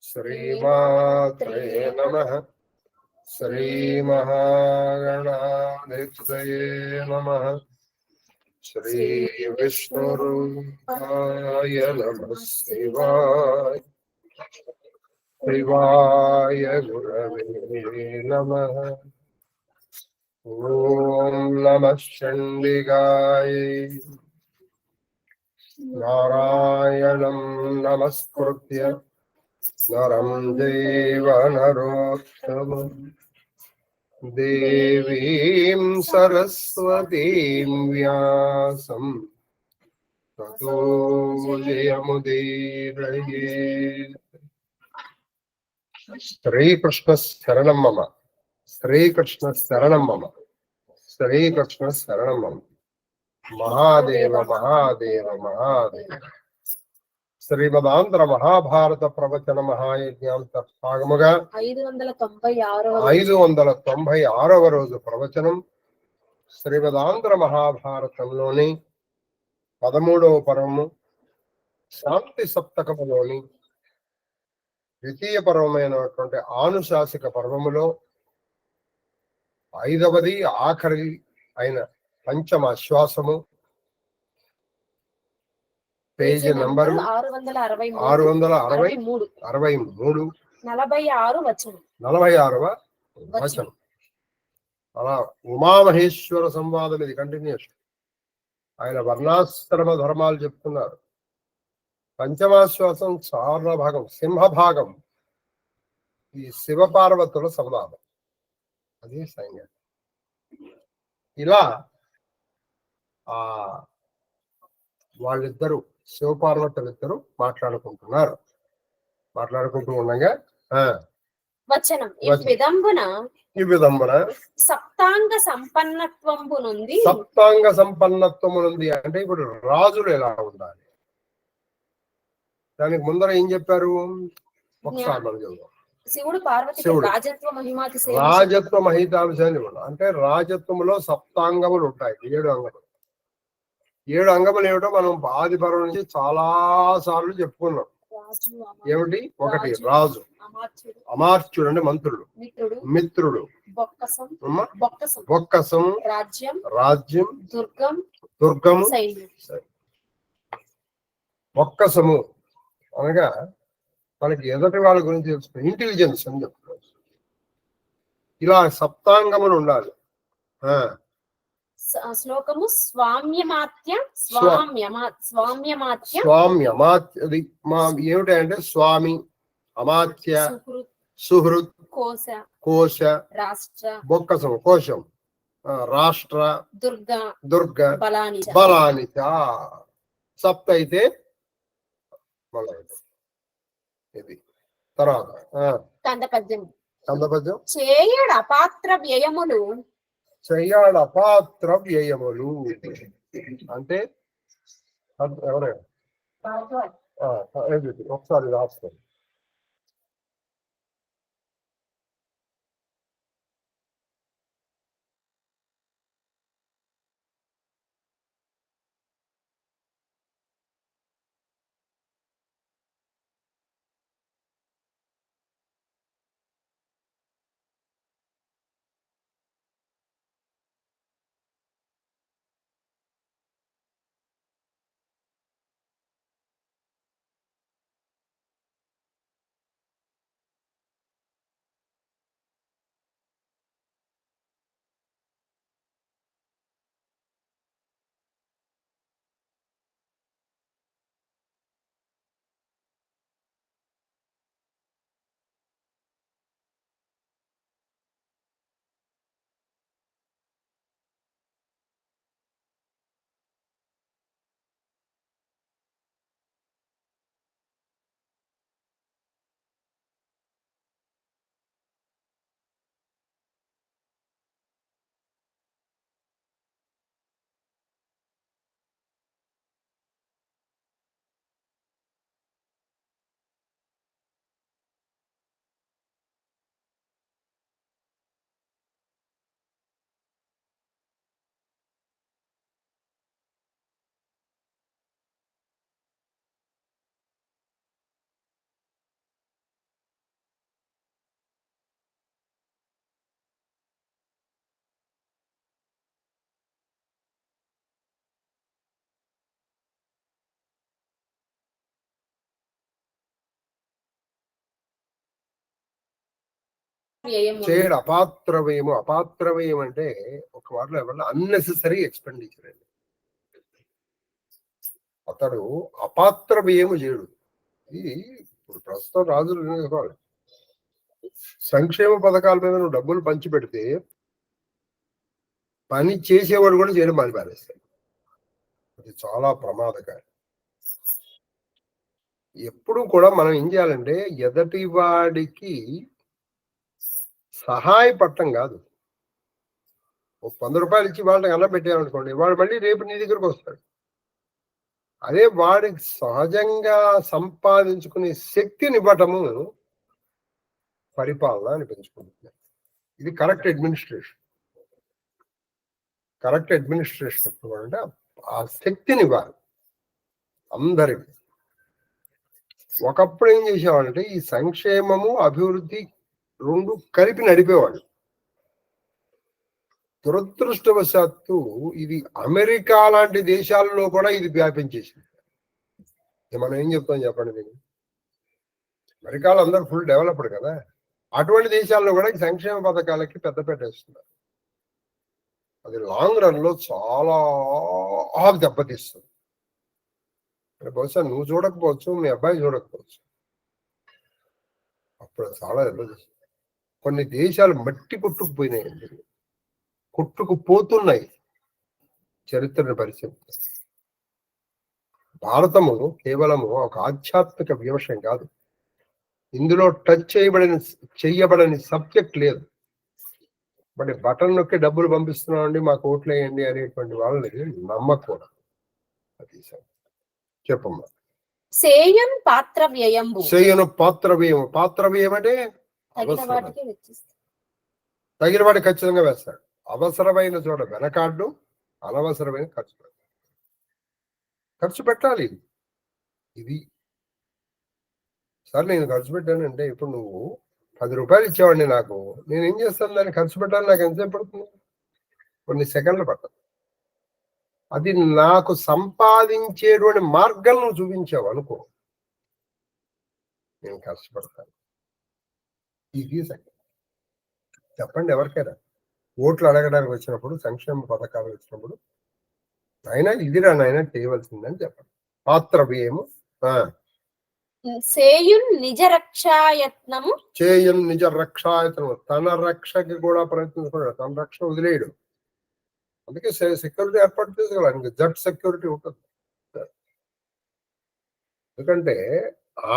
శ్రీమాత్రే నమః. శ్రీమహాగణాధిపతయే నమః. శ్రీ విష్ణురూపాయ నమః. శివాయ శివాయ గురవే నమః. ఓం నమః చండికాయ. నారాయణం నమస్కృత్య నరం చైవ నరోత్తమం దేవీం సరస్వతీం వ్యాసం తతో జయముదీరయేత్. శ్రీకృష్ణ శరణం మమ. శ్రీకృష్ణ శరణం మమ. శ్రీకృష్ణ శరణం మమ. మహాదేవ మహాదేవ మహాదేవ. శ్రీమదాంధ్ర మహాభారత ప్రవచన మహాయజ్ఞాంతర్భాగముగా 596వ రోజు ప్రవచనం. శ్రీమదాంధ్ర మహాభారతంలోని 13వ పర్వము శాంతి సప్తకములోని ద్వితీయ పర్వమైనటువంటి ఆనుశాసిక పర్వములో 5వది ఆఖరి అయిన పంచమ శ్వాసము. పేజీ నంబరు 663, 46వ వచనం. అలా ఉమామహేశ్వర సంవాదం ఇది కంటిన్యూషన్. ఆయన వర్ణాశ్రమ ధర్మాలు చెప్తున్నారు. పంచమాశ్వాసం చాలా భాగం, సింహభాగం ఈ శివపార్వతుల సంవాదం. అది సైన్యం. ఇలా వాళ్ళిద్దరూ శివపార్వతులిద్దరూ మాట్లాడుకుంటూ ఉండగా ఈ విధంబున సప్తాంగ సంపన్నత్వము నుండి అంటే ఇప్పుడు రాజులు ఎలా ఉండాలి, దానికి ముందర ఏం చెప్పారు ఒకసారి మనం చదువు. శివుడు రాజత్వ మహితాభిషేకం అంటే రాజత్వములో సప్తాంగములు ఉంటాయి. 7 అంగములు. 7 అంగములు ఏమిటో మనం ఆది పర్వం నుంచి చాలా సార్లు చెప్పుకున్నాం. ఏమిటి? 1 రాజు, అమాత్యుడు అంటే మంత్రులు, మిత్రుడు, బొక్కసం, రాజ్యం, దుర్గము. బొక్కసము అనగా మనకి ఎదుటి వాళ్ళ గురించి తెలుసుకుని ఇంటెలిజెన్స్ అని చెప్తున్నారు. ఇలా సప్తాంగములు ఉండాలి. శ్లోకము స్వామ్యమాత్య ఏమిటంటే స్వామి, అమాత్య, సుహృత్, కోశ, బొక్కసం కోశం, రాష్ట్ర, దుర్గ, బలానిచ. సప్త అయితే ఇది. తర్వాత కందపద్యం. చేయడు అపాత్ర వ్యయములు అంటే ఎవరైనా ఒకసారి రాస్తారు. వ్యయములు చేయడు. అపాత్ర వ్యయము. అపాత్ర వ్యయం అంటే ఒక మాటలో ఎవరన్నా అన్నెసెసరీ ఎక్స్పెండిచర్ అండి. అతడు అపాత్ర వ్యయము చేయడు. ఇది ఇప్పుడు ప్రస్తుతం రాజులు నిర్ణయించుకోవాలి. సంక్షేమ పథకాల మీద నువ్వు డబ్బులు పంచి పెడితే పని చేసేవాడు కూడా చేయడం మాని పారేస్తాడు. అది చాలా ప్రమాదకారి. ఎప్పుడు కూడా మనం ఏం చేయాలంటే ఎదటి వాడికి సహాయపడటం కాదు. ఒక 100 రూపాయలు ఇచ్చి వాళ్ళకి అన్నం పెట్టామనుకోండి, వాడు మళ్ళీ రేపు నీ దగ్గరకు వస్తాడు. అదే వాడికి సహజంగా సంపాదించుకునే శక్తిని ఇవ్వటము పరిపాలన అని పెంచుకుంటుంది. ఇది కరెక్ట్ అడ్మినిస్ట్రేషన్. కరెక్ట్ అడ్మినిస్ట్రేషన్ అంటే ఆ శక్తిని ఇవ్వాలి అందరికి. ఒకప్పుడు ఏం చేసేవాళ్ళంటే ఈ సంక్షేమము అభివృద్ధి రెండు కలిపి నడిపేవాళ్ళు. దురదృష్టవశాత్తు ఇది అమెరికా లాంటి దేశాల్లో కూడా ఇది వ్యాపించేసింది. మనం ఏం చెప్తాం చెప్పండి దీన్ని? అమెరికాలో అందరూ ఫుల్ డెవలప్డ్ కదా, అటువంటి దేశాల్లో కూడా ఈ సంక్షేమ పథకాలకి పెద్ద పెట్టేస్తున్నారు. అది లాంగ్ రన్ లో చాలా దెబ్బతీస్తుంది. బహుశా నువ్వు చూడకపోవచ్చు, మీ అబ్బాయి చూడకపోవచ్చు, అప్పుడు చాలా దెబ్బతీస్తుంది. కొన్ని దేశాలు మట్టి కొట్టుకుపోయినాయండి, కొట్టుకుపోతున్నాయి. చరిత్రను పరిశీలిస్తే భారతము కేవలము ఒక ఆధ్యాత్మిక విమర్శం కాదు. ఇందులో టచ్ చేయబడని సబ్జెక్ట్ లేదు. మరి బటన్ నొక్కి డబ్బులు పంపిస్తున్నామండి మాకు ఓట్లు వేయండి అనేటువంటి వాళ్ళని నమ్మకూడదు. అది చెప్పమ్మా. సేయన్ పాత్ర వ్యయంబు. సేయను పాత్ర వ్యయం. పాత్ర వ్యయం అంటే తగిన వాటి ఖచ్చితంగా వేస్తాడు. అవసరమైన చోట వెనకాడ్డు, అనవసరమైన ఖర్చు పెట్టాలి. ఇది సార్ నేను ఖర్చు పెట్టానంటే, ఇప్పుడు నువ్వు 10 రూపాయలు ఇచ్చేవాడిని నాకు, నేను ఏం చేస్తాను దాన్ని ఖర్చు పెట్టాలి. నాకు ఎంతసేపు పడుతుంది? కొన్ని సెకండ్లు పడుతుంది. అది నాకు సంపాదించేటువంటి మార్గం నువ్వు చూపించావు అనుకో, నేను కష్టపడతాను. ఇది చెప్పండి ఎవరికైనా ఓట్లు అడగడానికి వచ్చినప్పుడు, సంక్షేమ పథకాలు వచ్చినప్పుడు, అయినా ఇదిరా నాయన చేయవలసిందని చెప్పండి. పాత్ర వ్యయము. సేయున్ నిజ రక్షాయత్నము. చేయన్ నిజ రక్షాయత్నము. తన రక్షకి కూడా ప్రయత్నించుకున్నాడు, తన రక్ష వదిలేయడు. అందుకే సెక్యూరిటీ ఏర్పాటు చేసుకోవాలి. జట్ సెక్యూరిటీ ఉంటుంది. ఎందుకంటే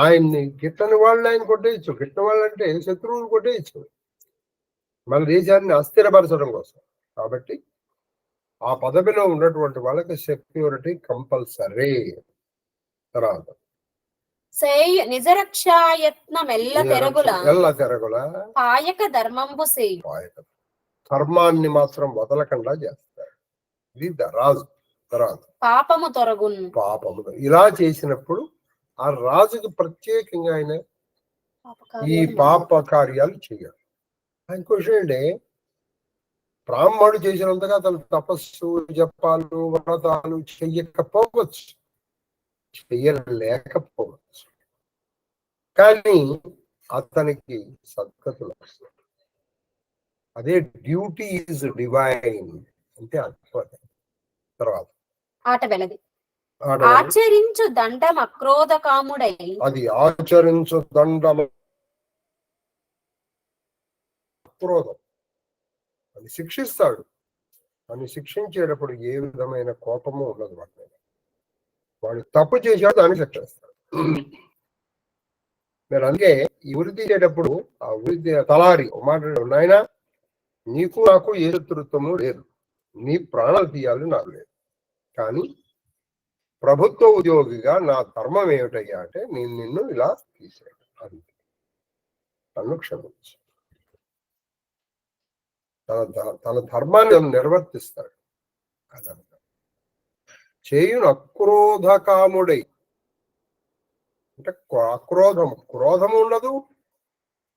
ఆయన్ని గిట్టని వాళ్ళు ఆయన కొట్టేయచ్చు. గిట్టని వాళ్ళంటే శత్రువులు కొట్టేయచ్చు, మన దేశాన్ని అస్థిరపరచడం కోసం. కాబట్టి ఆ పదవిలో ఉన్నటువంటి వాళ్ళకి సెక్యూరిటీ కంపల్సరీ. తర్వాత నిజరక్షాయత్నం ఎల్ల తెరగుల పాయక ధర్మంబు సేయు. ధర్మాన్ని మాత్రం వదలకుండా చేస్తారు. ఇది రాజు. తర్వాత పాపము తొరగును. పాపము ఇలా చేసినప్పుడు ఆ రాజుకి ప్రత్యేకంగా ఆయన ఈ పాప కార్యాలు చేయడు. ఇంకో విషయం ఏంటి, బ్రాహ్మణుడు చేసినంతగా అతను తపస్సు, జపాలు, వ్రతాలు చెయ్యకపోవచ్చు, చెయ్యలేకపోవచ్చు, కానీ అతనికి సద్గతులు వస్తాయి. అదే డ్యూటీ ఈజ్ డివైన్ అంటే అర్థం. తర్వాత ఆట వెలది ఆచరించు దండం అక్రోధ కాముడై. అది ఆచరించు దండం అక్రోధం. అని శిక్షిస్తాడు. అని శిక్షించేటప్పుడు ఏ విధమైన కోపము ఉండదు వాడి మీద. వాడు తప్పు చేశాడు, దాన్ని శిక్షిస్తాడు. మీరు అందుకే ఈ ఉరి తీసేటప్పుడు ఆ ఉరి తలారి మాట, నాయన నీకు నాకు ఏ శత్రుత్వము లేదు, నీ ప్రాణాలు తీయాలి నాకు లేదు, కానీ ప్రభుత్వ ఉద్యోగిగా నా ధర్మం ఏమిటయ్యా అంటే నేను నిన్ను ఇలా తీసాను, అది నన్ను క్షమించు. తన ధర్మాన్ని నిర్వర్తిస్తాడు. అదంతా చేయును అక్రోధ కాముడై. అంటే క్రోధము ఉండదు,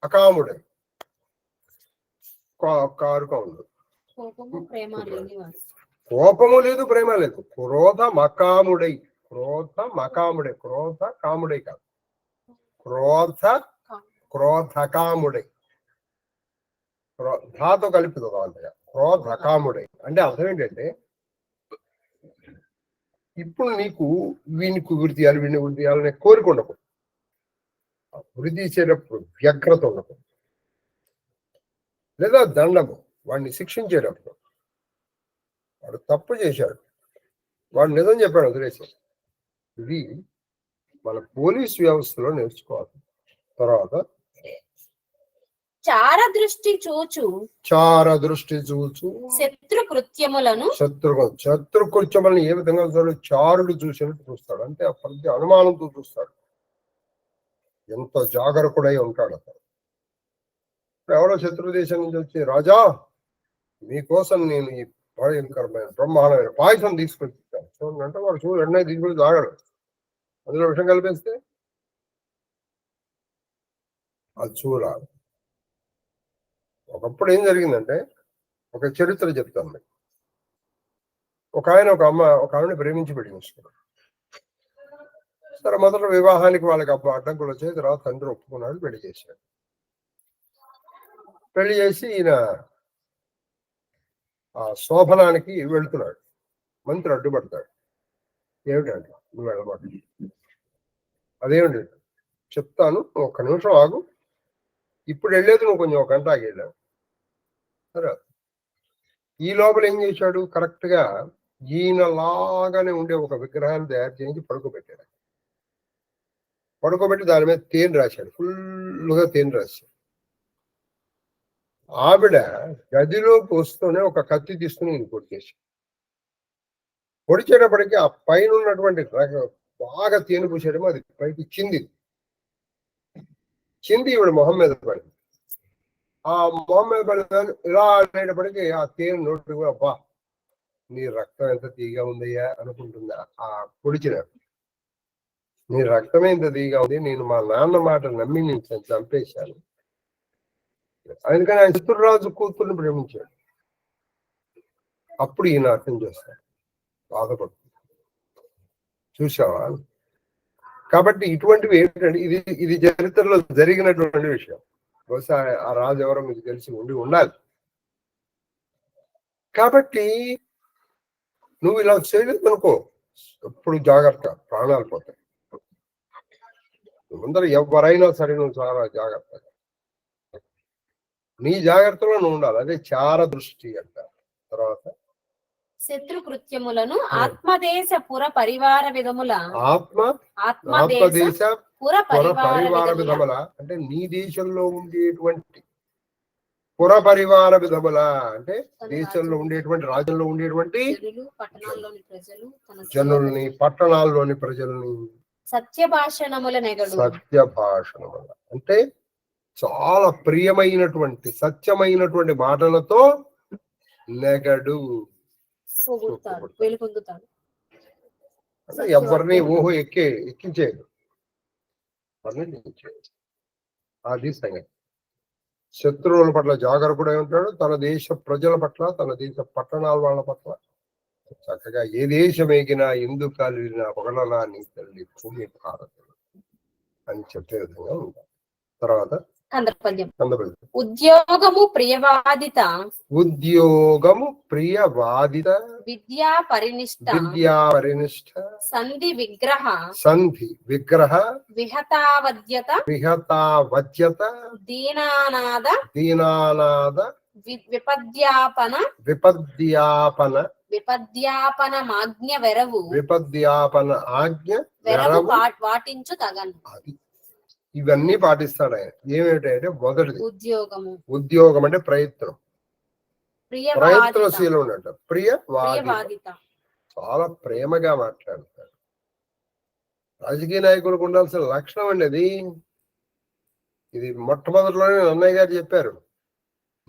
అకాముడై కారుగా ఉండదు. కోపము లేదు, ప్రేమ లేదు. క్రోధ మకాముడై. క్రోధ కాముడై కాదు, క్రోధకాముడై. ధాతో కలిపి అంతగా క్రోధకాముడై అంటే అర్థం ఏంటంటే ఇప్పుడు నీకు వీడిని గురి తీయాలి వీడిని గురి తీయాలనే కోరిక ఉండకూడదు. గురి తీసేటప్పుడు వ్యగ్రత ఉండకూడదు. లేదా దండము, వాడిని శిక్షించేటప్పుడు వాడు తప్పు చేశాడు, వాడు నిజం చెప్పాడు, వదిలేశాడు. ఇది మన పోలీస్ వ్యవస్థలో నేర్చుకోవాలి. తర్వాత చార దృష్టి చూచు శత్రు కృత్యములను ఏ విధంగా చూస్తాడు? చారుడు చూసినట్టు చూస్తాడు. అంటే ప్రతి అనుమానంతో చూస్తాడు. ఎంత జాగరూకుడై ఉంటాడు అతను. ఎవరో శత్రు దేశం నుంచి వచ్చి, రాజా మీకోసం నేను ఈ భయంకరమైన బ్రహ్మాండమైన పాయసం తీసుకొని ఇస్తాను చూడండి అంటే వాడు చూడు వెంటనే తీసుకొని తాగడు. అందులో విషయం కలిపేస్తే అది చూడాలి. ఒకప్పుడు ఏం జరిగిందంటే, ఒక చరిత్ర చెప్తాను మీకు. ఒక ఆమెని ప్రేమించి పెళ్లి చేసుకున్నాడు. సరే, మొదట వివాహానికి వాళ్ళకి అడ్డంకులు వచ్చాయి. తర్వాత తండ్రి ఒప్పుకున్నాడు, పెళ్లి చేశాడు. పెళ్లి చేసి ఈయన ఆ శోభనానికి వెళుతున్నాడు. మంత్రి అడ్డుపడతాడు. ఏమిటంటే, నువ్వు వెళ్ళమాట. అదేమిటి చెప్తాను, ఒక్క నిమిషం ఆగు, ఇప్పుడు వెళ్ళేది నువ్వు కొంచెం ఒక గంట ఆగి వెళ్ళావు. సరే, ఈ లోపల ఏం చేశాడు? కరెక్ట్ గా ఈయన లాగానే ఉండే ఒక విగ్రహాన్ని తయారు చేయించి పడుకోబెట్టాడు. పడుకోబెట్టి దాని మీద తేనె రాశాడు, ఫుల్గా తేనె రాశాడు. ఆవిడ గదిలోకి వస్తూనే ఒక కత్తి తీసుకుని ఈయన పొడిచేశాడు. పొడిచేటప్పటికి ఆ పైన ఉన్నటువంటి బాగా తేనె పూసేయడం అది పైకి చింది ఈవిడ మొహం మీద పడింది. ఆ మొహం మీద పడిన ఇలా అనేటప్పటికీ ఆ తేనె నోటి కూడా, అబ్బా నీ రక్తం ఎంత తీగా ఉందయ్యా అనుకుంటుంది ఆ పొడిచిన. నీ రక్తం ఎంత తీగా ఉంది, నేను మా నాన్న మాట నమ్మి నేను చంపేశాను. అందుకని ఆయన చిత్తూరురాజు కూతుర్ని ప్రేమించాడు. అప్పుడు ఈయన అర్థం చేస్తాడు, బాధపడుతుంది. చూసావా? కాబట్టి ఇటువంటివి ఏంటంటే ఇది చరిత్రలో జరిగినటువంటి విషయం. బహుశా ఆ రాజు ఎవరో మీకు తెలిసి ఉండాలి. కాబట్టి నువ్వు ఇలా చేయలేదు అనుకో, ఎప్పుడు జాగ్రత్త, ప్రాణాలు పోతాయి. ముందర ఎవరైనా సరే నువ్వు చాలా జాగ్రత్తగా, నీ జాగ్రత్తలో నువ్వు ఉండాలి. అదే చార దృష్టి అంటారు. తర్వాత శత్రు కృత్యములను ఆత్మదేశ పుర పరివార విధముల ఆత్మదేశ పుర పరివార విధముల అంటే నీ దేశంలో ఉండేటువంటి పుర పరివార విధముల అంటే దేశంలో ఉండేటువంటి, రాజ్యంలో ఉండేటువంటి జనుల్ని, పట్టణాల్లోని ప్రజల్ని సత్య భాషణముల అంటే చాలా ప్రియమైనటువంటి సత్యమైనటువంటి మాటలతో నెగడు, ఎవరిని ఊహో ఎక్కించేయడు. అది సంగతి. శత్రువుల పట్ల జాగరూకుడై ఉంటాడు. తన దేశ ప్రజల పట్ల, తన దేశ పట్టణాల వాళ్ళ పట్ల చక్కగా ఏ దేశం ఎగినా ఎందుకు కాలినా పొగడలా నీ తల్లి భూమి భారత అని చెప్పే విధంగా ఉంటాడు. తర్వాత ఉద్యోగము ప్రియవాదిత విద్యా పరినిష్ట సంధి విగ్రహ విహతావద్యత దీనానాద విపద్యాపనమాజ్ఞ వెరవు వాటించు తగను. ఇవన్నీ పాటిస్తాడు ఆయన. ఏమిటంటే మొదటిది ఉద్యోగం అంటే ప్రయత్నశీలం ఉన్నట్ట. ప్రియవాదిత, చాలా ప్రేమగా మాట్లాడతాడు. రాజకీయ నాయకులకు ఉండాల్సిన లక్షణం అండి అది. ఇది మొట్టమొదటిలోనే అన్నయ్య గారు చెప్పారు.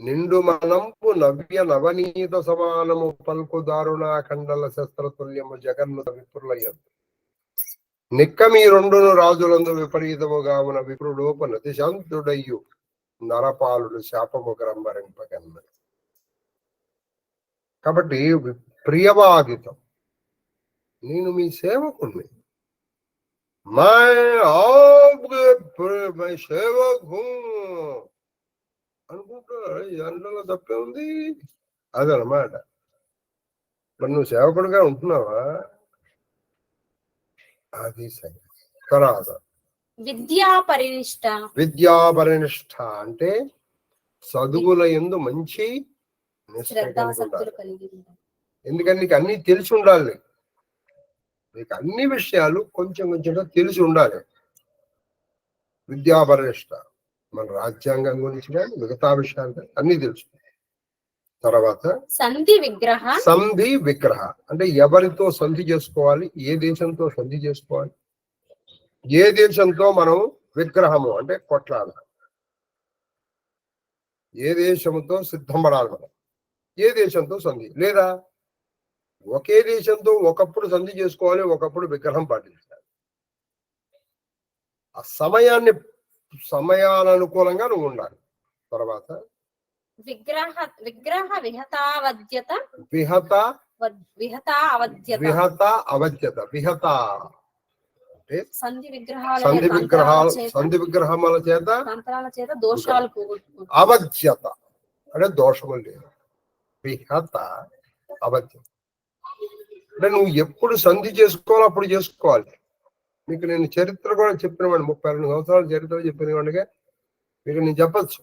నిండు మనంపు నవ్య నవనీత సమానము పల్కు దారుణ ఖండల శస్త్రతుల్యము జగన్నుత విపురులయ్యదు. నిక్కమీ రెండును రాజులందు విపరీతముగా ఉన్న విప్రుడోపనతి శాంతుడయ్యు నరపాలుడు శాపము గ్రంబరింపగన్న. కాబట్టి ప్రియవాదితం, నేను మీ సేవకుణ్ణి, मैं आपके मैं सेवक हूं అనుకుంటున్నా దాంట్లో తప్పే ఉంది. అదనమాట. మరి నువ్వు సేవకుడిగా ఉంటున్నావా? అది సరే. తర్వాత విద్యాపరినిష్ట. విద్యాపరినిష్ట అంటే చదువుల యందు మంచి నిష్ట కలిగి ఉండాలి. ఎందుకని నీకు అన్ని తెలిసి ఉండాలి. నీకు అన్ని విషయాలు కొంచెం కొంచెంగా తెలిసి ఉండాలి. విద్యాపరినిష్ట మన రాజ్యాంగం గురించి కానీ మిగతా విషయాలు కానీ అన్ని తెలుసు. తర్వాత సంధి విగ్రహ. సంధి విగ్రహ అంటే ఎవరితో సంధి చేసుకోవాలి, ఏ దేశంతో సంధి చేసుకోవాలి, ఏ దేశంతో మనం విగ్రహము అంటే కొట్లాడాలి, ఏ దేశంతో సిద్ధపడాలి, మనం ఏ దేశంతో సంధి, లేదా ఒకే దేశంతో ఒకప్పుడు సంధి చేసుకోవాలి, ఒకప్పుడు విగ్రహం పాటించాలి. ఆ సమయానుకూలంగా నువ్వు ఉండాలి. తర్వాత విగ్రహ విహతావద్యత. విహత సంధి విగ్రహాల చేత దోషాలు అవధ్యత అంటే దోషము లేదు. విహత అవధ్యత అంటే నువ్వు ఎప్పుడు సంధి చేసుకోవాలి అప్పుడు చేసుకోవాలి. మీకు నేను చరిత్ర కూడా చెప్పిన వాడిని, 32 సంవత్సరాల చరిత్ర చెప్పిన వాడిగా మీకు నేను చెప్పచ్చు.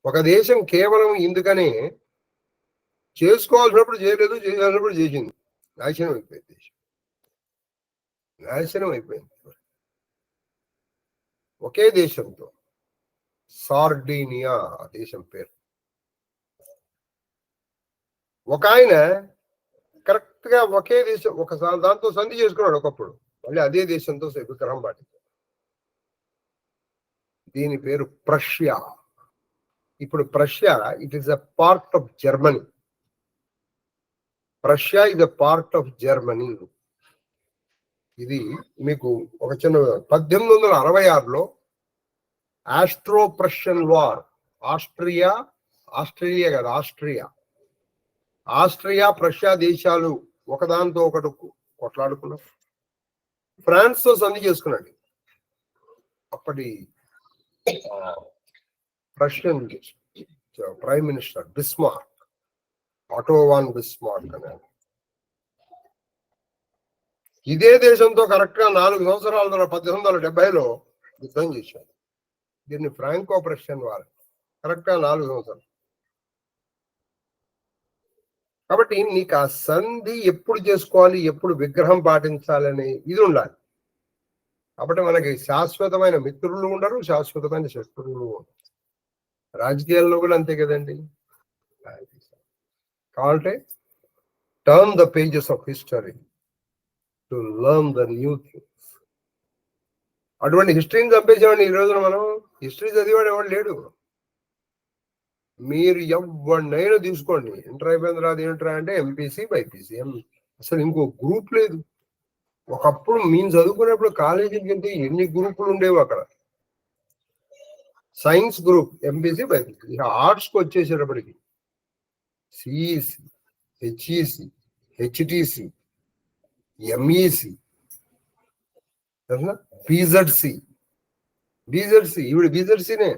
ఒక దేశం కేవలం ఇందుకనే చేసుకోవాల్సినప్పుడు చేయలేదు, చేయాల్సినప్పుడు చేసింది. నాశనం అయిపోయింది దేశం, నాశనం అయిపోయింది. ఒకే దేశంతో సార్డీనియా దేశం పేరు. ఒక ఆయన కరెక్ట్ గా ఒకే దేశం ఒకసారి దాంతో సంధి చేసుకున్నాడు ఒకప్పుడు, మళ్ళీ అదే దేశంతో విగ్రహం పాటించాడు. దీని పేరు ప్రష్యా. ఇప్పుడు Prussia it is a part of Germany. Prussia is a part of Germany. ఇది మీకు ఒక చిన్న 1866లో Austro Prussian war, Austria Prussia దేశాలు ఒకదాంతో ఒకటి కొట్లాడుకున్నారు. ఫ్రాన్స్ తో సంధి చేసుకున్నాడు అప్పటి Russian prime minister Bismarck, Otto von Bismarck అనే. ఇదే దేశంతో కరెక్ట్ గా 4 సంవత్సరాల 1870లో యుద్ధం చేశాడు. దీన్ని ఫ్రాంకో ప్రష్యన్ వార్. కరెక్ట్ గా 4 సంవత్సరాలు. కాబట్టి నీకు ఆ సంధి ఎప్పుడు చేసుకోవాలి, ఎప్పుడు విగ్రహం పాటించాలని ఇది ఉండాలి. కాబట్టి మనకి శాశ్వతమైన మిత్రులు ఉండరు, శాశ్వతమైన శత్రువులు ఉండరు. రాజకీయాల్లో కూడా అంతే కదండి. కాబట్టి turn the pages of history to learn the new things. అటువంటి హిస్టరీని చంపేసేవాడిని ఈ రోజున మనం. హిస్టరీ చదివాడు ఎవడు లేడు. మీరు ఎవరినైనా తీసుకోండి, ఇంటర్ అయిపోయిన తర్వాత ఏంట్రా అంటే ఎంపీసీ బైపీసీ, అసలు ఇంకో గ్రూప్ లేదు. ఒకప్పుడు మేము చదువుకునేప్పుడు కాలేజీకి వెళ్తే ఎన్ని గ్రూపులు ఉండేవి అక్కడ. Science group MPC BiPC. ఇక ఆర్ట్స్కి వచ్చేసేటప్పటికి CEC, HEC, HTC, MEC, BZC. ఈవిడ బీజెడ్సీనే.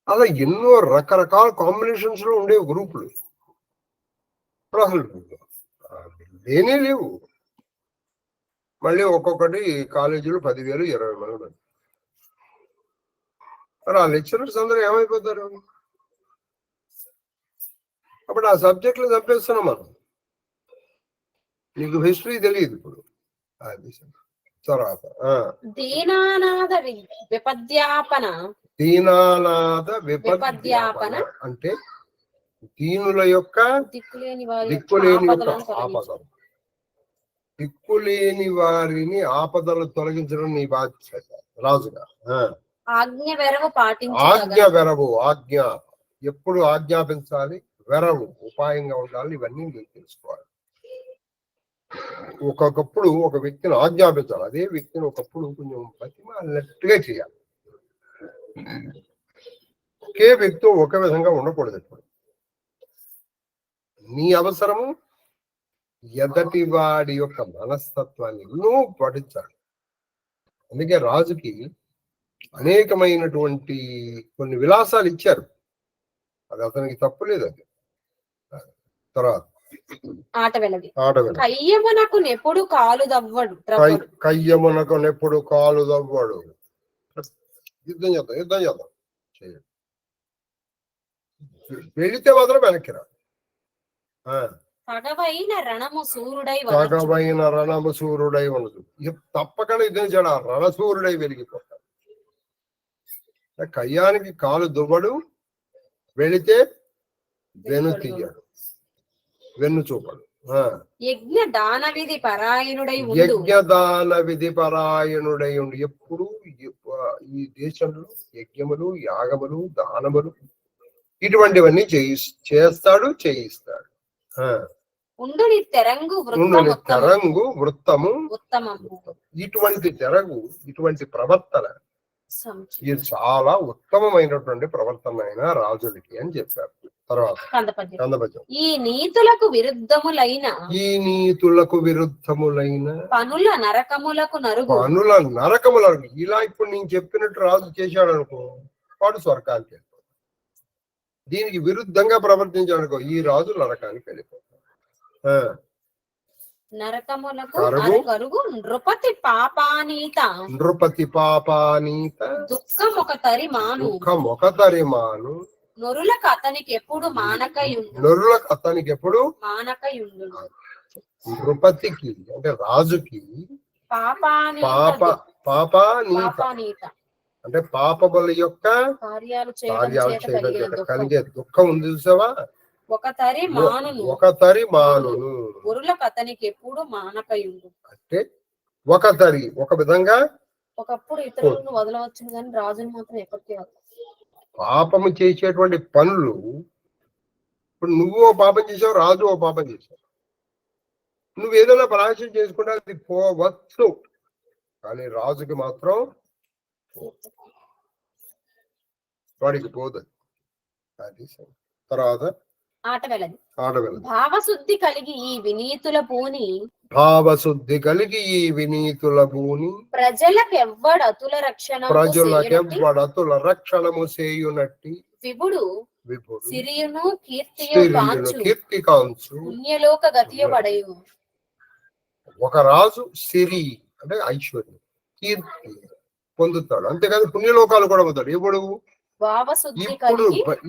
అలా ఎన్నో రకరకాల కాంబినేషన్స్ లో ఉండేవి గ్రూపులు. అసలు లేనే లేవు. మళ్ళీ ఒక్కొక్కటి కాలేజీలో 10,000, 20 మంది. మరి ఆ లెక్చరర్స్ అందరూ ఏమైపోతారు? అప్పుడు ఆ సబ్జెక్టులు చంపేస్తున్నాం మనం. నీకు హిస్టరీ తెలియదు ఇప్పుడు. అది తర్వాత దీనానాథ విపద్యాపన అంటే దీనుల యొక్క దిక్కులేని ఆపదలు తొలగించడం నీ బాధ్యత రాజుగా. ఆజ్ఞ ఎప్పుడు ఆజ్ఞాపించాలి, వెరవు ఉపాయంగా ఉండాలి, ఇవన్నీ మీరు తెలుసుకోవాలి. ఒక్కొక్కప్పుడు ఒక వ్యక్తిని ఆజ్ఞాపించాలి, అదే వ్యక్తిని ఒకప్పుడు కొంచెం బతిమాలినట్టుగా చేయాలి. ఒకే వ్యక్తి ఒక విధంగా ఉండకూడదు. ఇప్పుడు నీ అవసరము ఎదటి వాడి యొక్క మనస్తత్వాన్ని నువ్వు పఠించాలి. అందుకే రాజుకి అనేకమైనటువంటి కొన్ని విలాసాలు ఇచ్చారు. అది అతనికి తప్పులేదు. అది తర్వాత ఆటవెలది ఆటవెల కయ్యమునకు నెప్పుడు కాలు దవ్వడు కయ్యమునకు నెప్పుడు కాలు దవ్వడు. యుద్ధం చేద్దాం చేయండి. వెళితే మాత్రం వెనక్కి రా. తగవైన రణము సూర్యుడై ఉండదు. తప్పకుండా యుద్ధం చేయడం రణసూరుడై వెలిగిపోతాడు. కయ్యానికి కాలు దువ్వడు, వెళితే వెను తీయడు, వెన్ను చూపడు. యజ్ఞ దాన విధి పరాయణుడై ఉండు. ఎప్పుడు ఈ దేశంలో యజ్ఞములు, యాగములు, దానములు ఇటువంటివన్నీ చేస్తాడు, చేయిస్తాడు. తెరంగు వృత్తము ఇటువంటి ప్రవర్తన ఇది చాలా ఉత్తమమైనటువంటి ప్రవర్తన అయిన రాజులకి అని చెప్పారు. తర్వాత ఈ నీతులకు విరుద్ధములైన పనుల నరకములకు ఇలా ఇప్పుడు నేను చెప్పినట్టు రాజు చేశాడు అనుకో, వాడు స్వర్గానికి వెళ్ళిపోతాడు. దీనికి విరుద్ధంగా ప్రవర్తించాడు అనుకో, ఈ రాజు నరకానికి వెళ్ళిపోతాడు. నృపతి పాపానీత దుఃఖమొక తరిమాను నొరులకు అతనికి ఎప్పుడు మానకయుండు. నృపతికి అంటే రాజుకి పాపానీత అంటే పాపముల యొక్క కార్యాలు చేయడం కలిగే దుఃఖం ఉంది చూసావా. ఒక తరి మానును అతనికి ఎప్పుడు మానకయుండు. అంటే ఒక విధంగా ఒకప్పుడు ఇతరులను వదలవచ్చు కానీ రాజుని మాత్రం ఎప్పటికీ పాపము చేసేటువంటి పనులు. ఇప్పుడు నువ్వు ఓ పాపం చేసావు, రాజు ఓ పాపం చేసావు. నువ్వు ఏదైనా ప్రాయశ్చిత్తం చేసుకుంటే అది పోవచ్చు, కానీ రాజుకి మాత్రం వాడికి పోదు. తర్వాత భావశుద్ధి కలిగి ఈ వినీతుల పూని ప్రజలకెవ్వడతుల రక్షణము చేయునట్టి విభుడు సిరియును కీర్తి కాంచు పుణ్యలోక గతియబడయు. ఒక రాజు సిరి అంటే ఐశ్వర్యం, కీర్తి పొందుతాడు, అంతేకాదు పుణ్యలోకాలు కూడా పొందుతాడు. ఇప్పుడు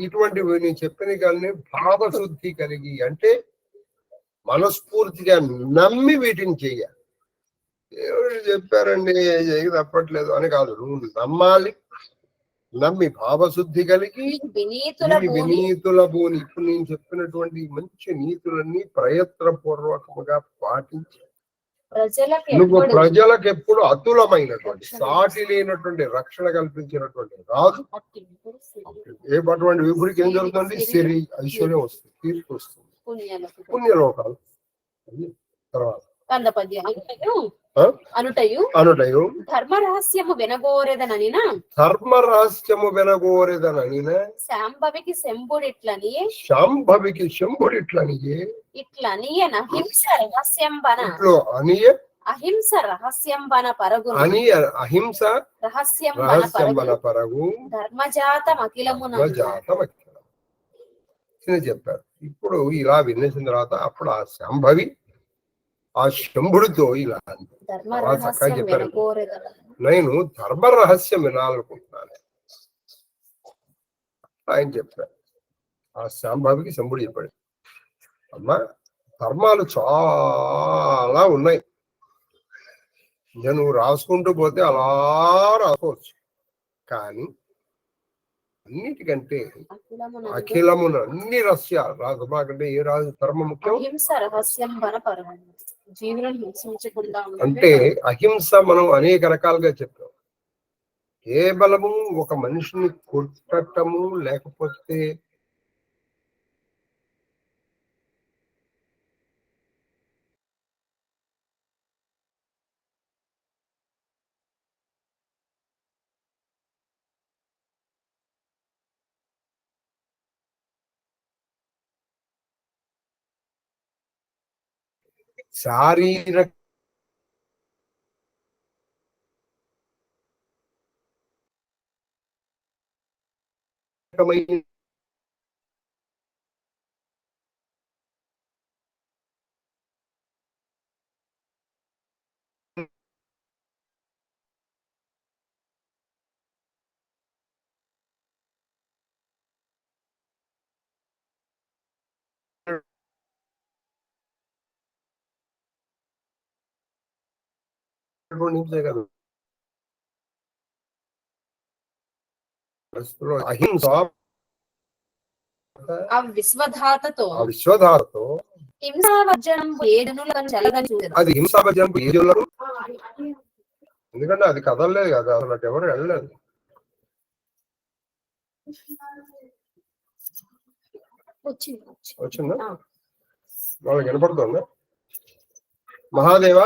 ఇటువంటివి నేను చెప్పిన కానీ భావశుద్ధి కలిగి అంటే మనస్ఫూర్తిగా నమ్మి వీటిని చెయ్యాలి. దేవుడు చెప్పారండి చేయ తప్పట్లేదు అని కాదు, నువ్వు నమ్మాలి. నమ్మి భావశుద్ధి కలిగి వినీతుల భూని ఇప్పుడు నేను చెప్పినటువంటి మంచి నీతులన్నీ ప్రయత్నపూర్వకముగా పాటించి నువ్వు ప్రజలకు ఎప్పుడు అతులమైనటువంటి సాటి లేనటువంటి రక్షణ కల్పించినటువంటి రాజు. అటువంటి విభుడికి ఏం జరుగుతుంది? సిరి ఐశ్వర్యం వస్తుంది, కీర్తి వస్తుంది, పుణ్యలోకాలు. తర్వాత అనుటయు ధర్మరహస్యము వినగోరెదననిన శాంభవికి శంభుడిట్లనియే ఇట్లనియన అహింస రహస్యంబన పరగు ధర్మజాతమఖిలమున చెప్పారు. ఇప్పుడు ఇలా వినేసిన తర్వాత అప్పుడు ఆ శాంభవి ఆ శంభుడితో ఇలా చక్కగా చెప్పారు, నేను ధర్మ రహస్యం వినాలనుకుంటున్నాను ఆయన చెప్పారు. ఆ శాంభవికి శంభుడు చెప్పాడు, అమ్మా ధర్మాలు చాలా ఉన్నాయి, నువ్వు రాసుకుంటూ పోతే అలా రాసుకోవచ్చు, కానీ అన్నిటికంటే అఖిలమున అన్ని రహస్యాలు రాజు మాకంటే ఏ రాజు ధర్మ ముఖ్యం అంటే అహింస. మనం అనేక రకాలుగా చెప్పాం. కేవలము ఒక మనిషిని కొట్టటము లేకపోతే శారీరక అహింస ఆ విశ్వధాతతో హింసావర్జనం అది హింసావర్జనం ఎందుకంటే అది కదలలేదు కదా, అసలు అటు ఎవరు వెళ్ళలేదు. వచ్చిందా వాళ్ళకి వినపడుతుందా? మహాదేవ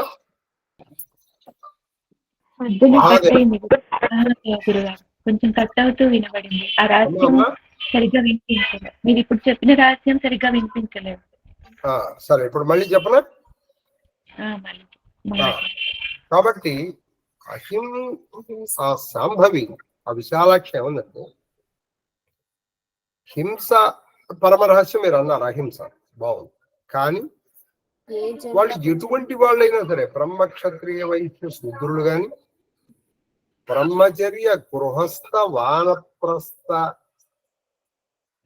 కొంచెం కట్ అవుతూ వినబడింది. ఆ రహస్యం సరిగ్గా వినిపించలేదు. మీరు ఇప్పుడు చెప్పిన రహస్యం సరిగ్గా వినిపించలేదు. సరే, ఇప్పుడు మళ్ళీ చెప్పనా? కాబట్టి ఆ శాంభవి, ఆ విశాలాక్షి ఏముందంటే హింస పరమ రహస్యం మీరు అన్నారు. అహింస బాగుంది, కానీ వాళ్ళు ఎటువంటి వాళ్ళైనా సరే, బ్రహ్మక్షత్రియ వైశ్య శూద్రులు గాని, బ్రహ్మచర్య గృహస్థ వానప్రస్థ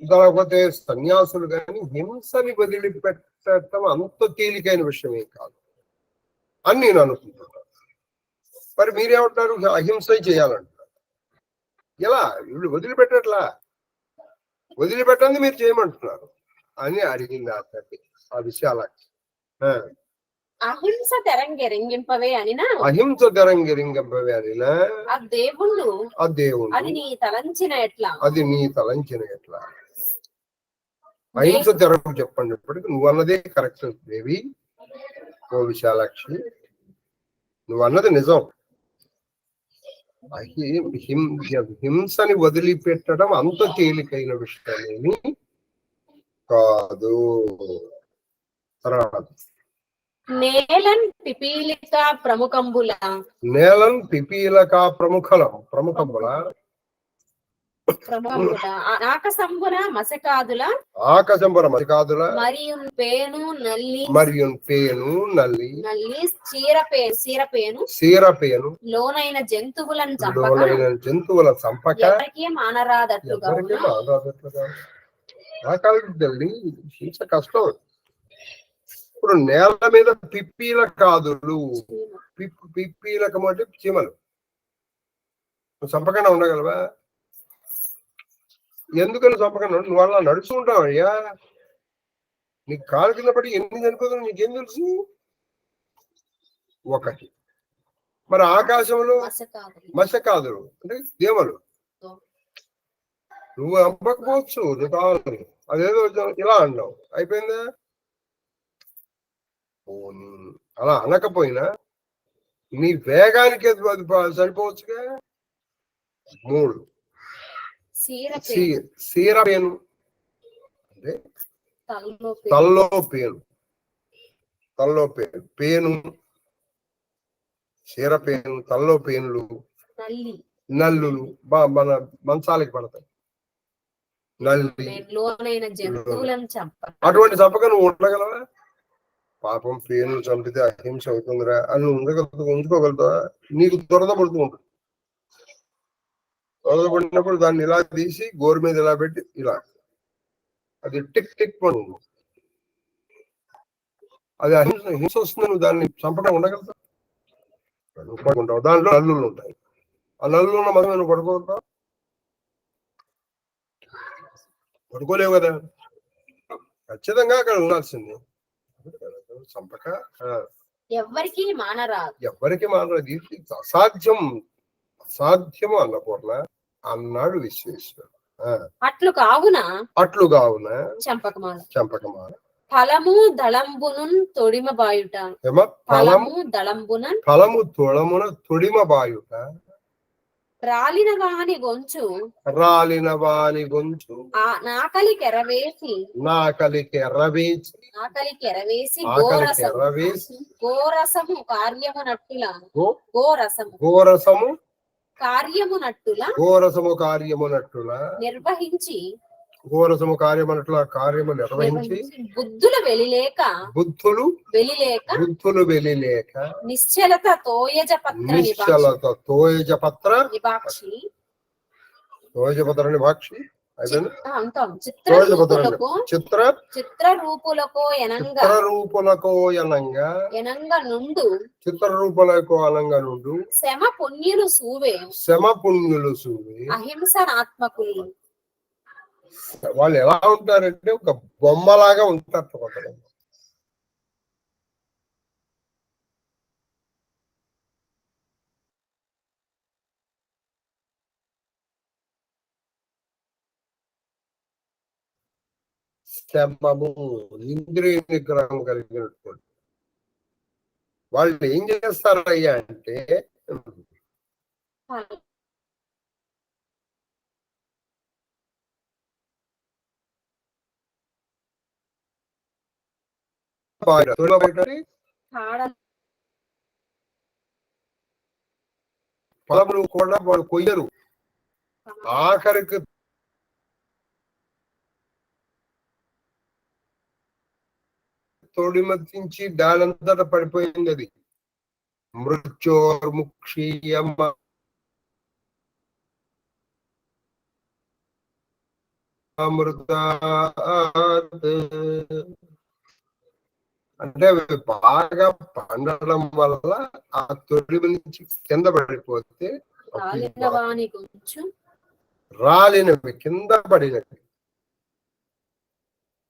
లేకపోతే సన్యాసులు గాని హింసని వదిలిపెట్టడం అంత తేలికైన విషయమే కాదు అని నేను అనుకుంటున్నాను. మరి మీరేమంటారు? అహింస చేయాలంటారు. ఎలా? వీళ్ళు వదిలిపెట్టట్లా, వదిలిపెట్టండి మీరు చేయమంటున్నారు అని అడిగింది ఆ తల్లి, ఆ విశాలాక్షి. అహింస తెరంగెరింగింపవే అనినా, అహింస తెరంగెరింగింపవే అనినా, ఆ దేవుళ్ళు అది నీ తలంచిన ఎట్లా, అది నీ తలంచిన ఎట్లా. అహింస తెరకు చెప్పండి. ఇప్పటికి నువ్వు అన్నదే కరెక్ట్ దేవి. ఓ విశాలాక్షి, నువ్వు అన్నది నిజం. హింసని వదిలిపెట్టడం అంత తేలికైన విషయమేమి కాదు. నేలన్ పిపీలిక ప్రముఖంబుల, నేలన్ పిపీలక ప్రముఖంబుల ఆకసంబున మసకాదుల మరియున్ పేను నల్లి సీరపేను లోనైన జంతువులను చంపక ఎవరికి మానరాదట్లుగా తల్లి. హింస కష్టం. ఇప్పుడు నేల మీద పిప్పీలకాదులు, పిప్పీలకం అంటే చీమలు, చంపకుండా ఉండగలవా? ఎందుకని చంపకుండా? నువ్వు అలా నడుచుకుంటావు అయ్యా, నీకు కాలు కింద పడి ఎన్ని చనిపోతుందో నీకేం తెలుసు? ఒకటి. మరి ఆకాశంలో మత్స్యకాదులు అంటే దేవలు, నువ్వు చంపకపోవచ్చు, అదేదో ఇలా అన్నావు, అయిపోయిందా? అలా అనకపోయినా నీ వేగానికి అది సరిపోవచ్చుగా. 3 సీరపేను అంటే తల్లో పేను, సీరపేను, తల్లో పేనులు, నల్లులు మన మంచాలకి పడతాయి. నల్లి, అటువంటి చంపక నువ్వు ఉండగలవా? పాపం పేను చంపితే అహింస అవుతుందిరా అని ఉంచుకోగలుగుతావా? నీకు దురద పడుతూ ఉంటుంది. దురద పడినప్పుడు దాన్ని ఇలా తీసి గోరు మీద ఇలా పెట్టి ఇలా అది టిక్ టిక్ పడు, అది హింస వస్తుంది. నువ్వు దాన్ని చంపడం ఉండగలుగుతావు? పడుకుంటావు. దాంట్లో నల్లులు ఉంటాయి. ఆ నల్లులు ఉన్న మనం నువ్వు పడుకుంటావు? పడుకోలేవు కదా, ఖచ్చితంగా అక్కడ ఉండాల్సింది. చంపక ఎవ్వరికి మానరాదు. అసాధ్యము అన్నపూర్ణ అన్నాడు విశ్వేశ్వరుడు. అట్లు కావున చంపకమాన ఫలము దళంబును తొడిమ బాయుట, ఫలము తొడిమ బాయుట, రాలిన వాని గొంచు నాకలి కెరవేసి గోరసము కార్యమునట్టుల కార్యమునట్టుల ఘోరసము కార్యమునట్టుల నిర్వహించి ఘోరసము కార్యమునట్ల కార్యము నిర్వహించి బుద్ధులు వెలిలేక బుద్ధులు వెలిలేక నిశ్చలత తోయజ పత్ర నిశ్చలత తోయజపత్ర నిభాక్షి నిభాక్షి అంటాం చిత్రరూపులకో ఎనంగా నుండు చిత్రరూపులకు అనంగా నుండు శమ పుణ్యులు సూవే అహింసనాత్మకులు. వాళ్ళు ఎలా ఉంటారంటే ఒక బొమ్మలాగా ఉంటారు కొంతమంది. శమము ఇంద్రియ నిగ్రహం కలిగినటువంటి వాళ్ళు ఏం చేస్తారయ్యా అంటే పొలములు కూడా వాళ్ళు కొయ్యరు. ఆఖరికి తోడిమతించి దానంతట పడిపోయింది అది. మృత్యోర్ముక్షీయమ అంటే అవి బాగా పండడం వల్ల ఆ తొడిమ నుంచి కింద పడిపోతే రాలినవి కింద పడినవి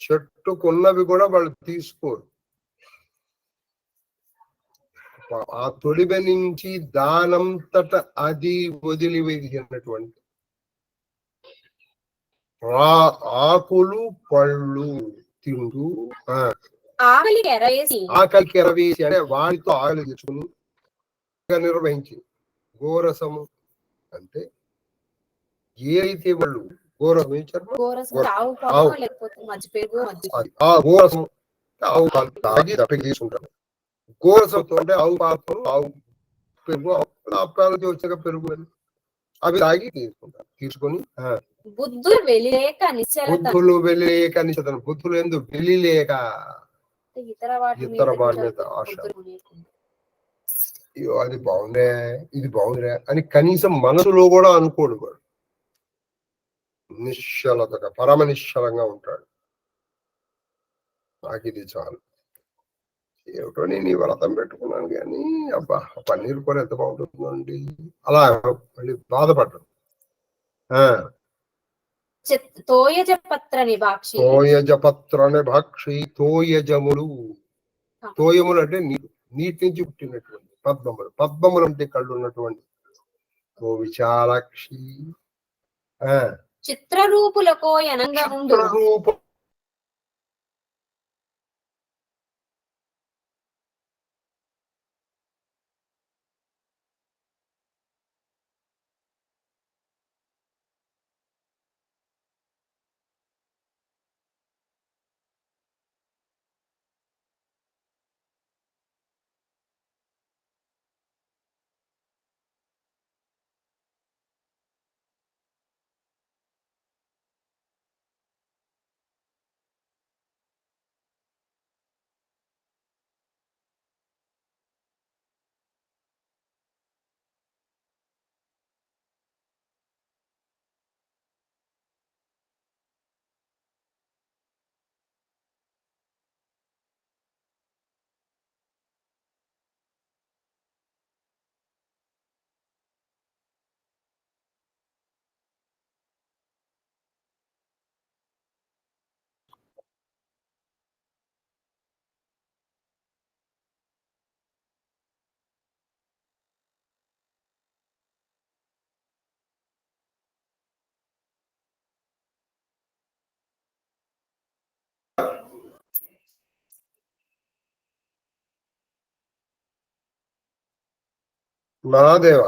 చెట్టుకున్నవి కూడా వాళ్ళు తీసుకోరు. ఆ తొడిమ నుంచి దానంతట అది వదిలివేసినటువంటి ఆకులు పళ్ళు తింటూ ఆకలికి ఎరవేసి అంటే వాటితో ఆకలి తెచ్చుకుని నిర్వహించి ఘోరసము అంటే ఏదైతే వాళ్ళు ఘోరసం ఇచ్చారు ఆవు పాలు తాగి దప్పకి తీసుకుంటారు. ఘోరసంతో అంటే ఆవు పాలు ఆవు పెరుగు పాలకి వచ్చాక పెరుగు అవి తాగి తీసుకుంటారు. తీసుకొని బుద్ధులు వెలిలేక నిశ్చలన బుద్ధులు ఎందుకు వెలిలేక ఇతర వాటి మీద ఆశ. అది బాగుందే ఇది బాగుందిరే అని కనీసం మనసులో కూడా అనుకోడు వాడు. నిశ్చలతగా పరమ నిశ్చలంగా ఉంటాడు. నాకు ఇది చాలు, ఏమిటో నేను ఈ వ్రతం పెట్టుకున్నాను కానీ అబ్బా పన్నీరు కూర ఎంత బాగుంటుందండి అలా మళ్ళీ బాధపడ్డాను. తోయజపత్ర నిభాక్షి తోయజములు తోయములు అంటే నీటి నుంచి పుట్టినటువంటి పద్మములు అంటే కళ్ళు ఉన్నటువంటి ఓ విశాలాక్షి చిత్రరూపులకో చిత్రరూప మహాదేవ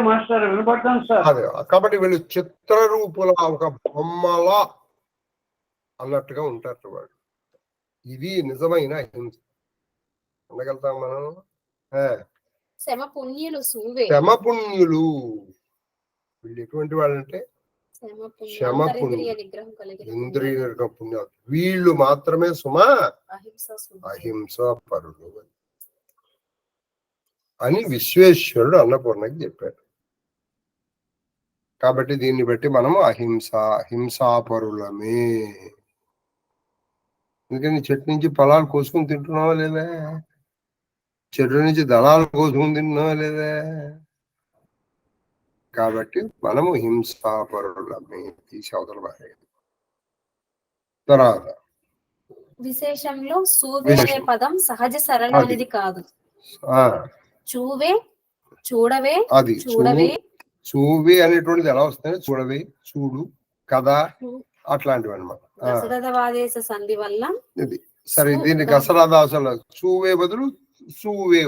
మాస్టర్ వినపడతాను సార్. కాబట్టి వీళ్ళు చిత్రరూపుల ఒక బొమ్మలా అన్నట్టుగా ఉంటారు వాడు. ఇది నిజమైన హింస. ఉండగలుగుతాం మనం. శమ పుణ్యులు సూవే. శమపుణ్యులు వీళ్ళు ఎటువంటి వాళ్ళంటే శమ ఇంద్రియ నిగ్రహం కలిగిన ఇంద్రియ నిగ్రహం పుణ్యాలు. వీళ్ళు మాత్రమే సుమా అహింస సూవే. అహింస పరులు అని విశ్వేశ్వరుడు అన్నపూర్ణకి చెప్పాడు. కాబట్టి దీన్ని బట్టి మనము హింసాపరులమే. ఎందుకని చెట్టు నుంచి ఫలాలు కోసుకుని తింటున్నావా లేదా? చెట్టు నుంచి దళాలు కోసుకుని తింటున్నావా లేదా? కాబట్టి మనము హింసాపరులమే. తీసి అవతల భార్య. తర్వాత విశేషంలో సూవే అనే పదం సహజ సరళమైనది కాదు. చూవే, చూడవే, అది చూడవే, చూవి అనేటువంటిది ఎలా వస్తాయి? చూడవే, చూడు, కదా, అట్లాంటివి అనమాట. దశరథవాదేశ సంధి వల్ల ఇది సరే. దీన్ని గసరాదాసలు చూవే బదులు చూవే.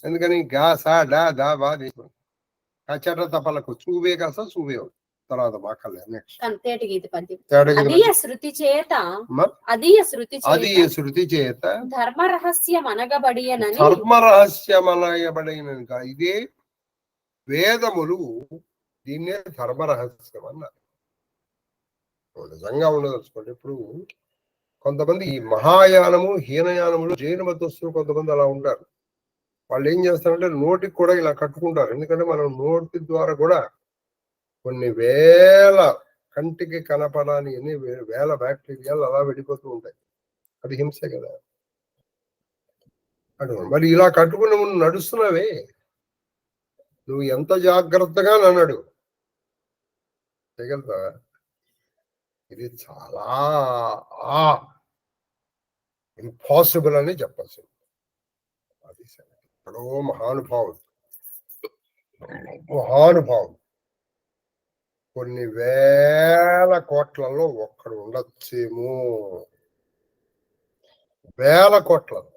ఎందుకని గా సా డా దా బా కచ్చట తపలకు చూవే కాస చూవే. తర్వాత బాకలే నెక్స్ట్ తేట గీత పద్యం. తేటగీత అదీయ శృతి చేత ధర్మ రహస్యం అనగబడియనని. ధర్మ రహస్యం అనగబడినని కాదు, ఇదే వేదములు దీన్నే ధర్మ రహస్యం అన్నారు. నిజంగా ఉండదలుచుకోండి. ఇప్పుడు కొంతమంది ఈ మహాయానము హీనయానములు జైన మతస్థులు కొంతమంది అలా ఉంటారు. వాళ్ళు ఏం చేస్తారంటే నోటికి కూడా ఇలా కట్టుకుంటారు. ఎందుకంటే మనం నోటి ద్వారా కూడా కొన్ని వేల కంటికి కనపడాని ఎన్ని వేల బ్యాక్టీరియాలు అలా వెళ్ళిపోతూ ఉంటాయి. అది హింసే కదా. అటు మరి ఇలా కట్టుకుని నువ్వు నడుస్తున్నావే, నువ్వు ఎంత జాగ్రత్తగా నన్నడు చేయగలుగుతావా? ఇది చాలా ఇంపాసిబుల్ అని చెప్పచ్చు. అది సరే. ఎక్కడో మహానుభావుడు కొన్ని వేల కోట్లలో ఒక్కడు ఉండొచ్చేమో. వేల కోట్లలో,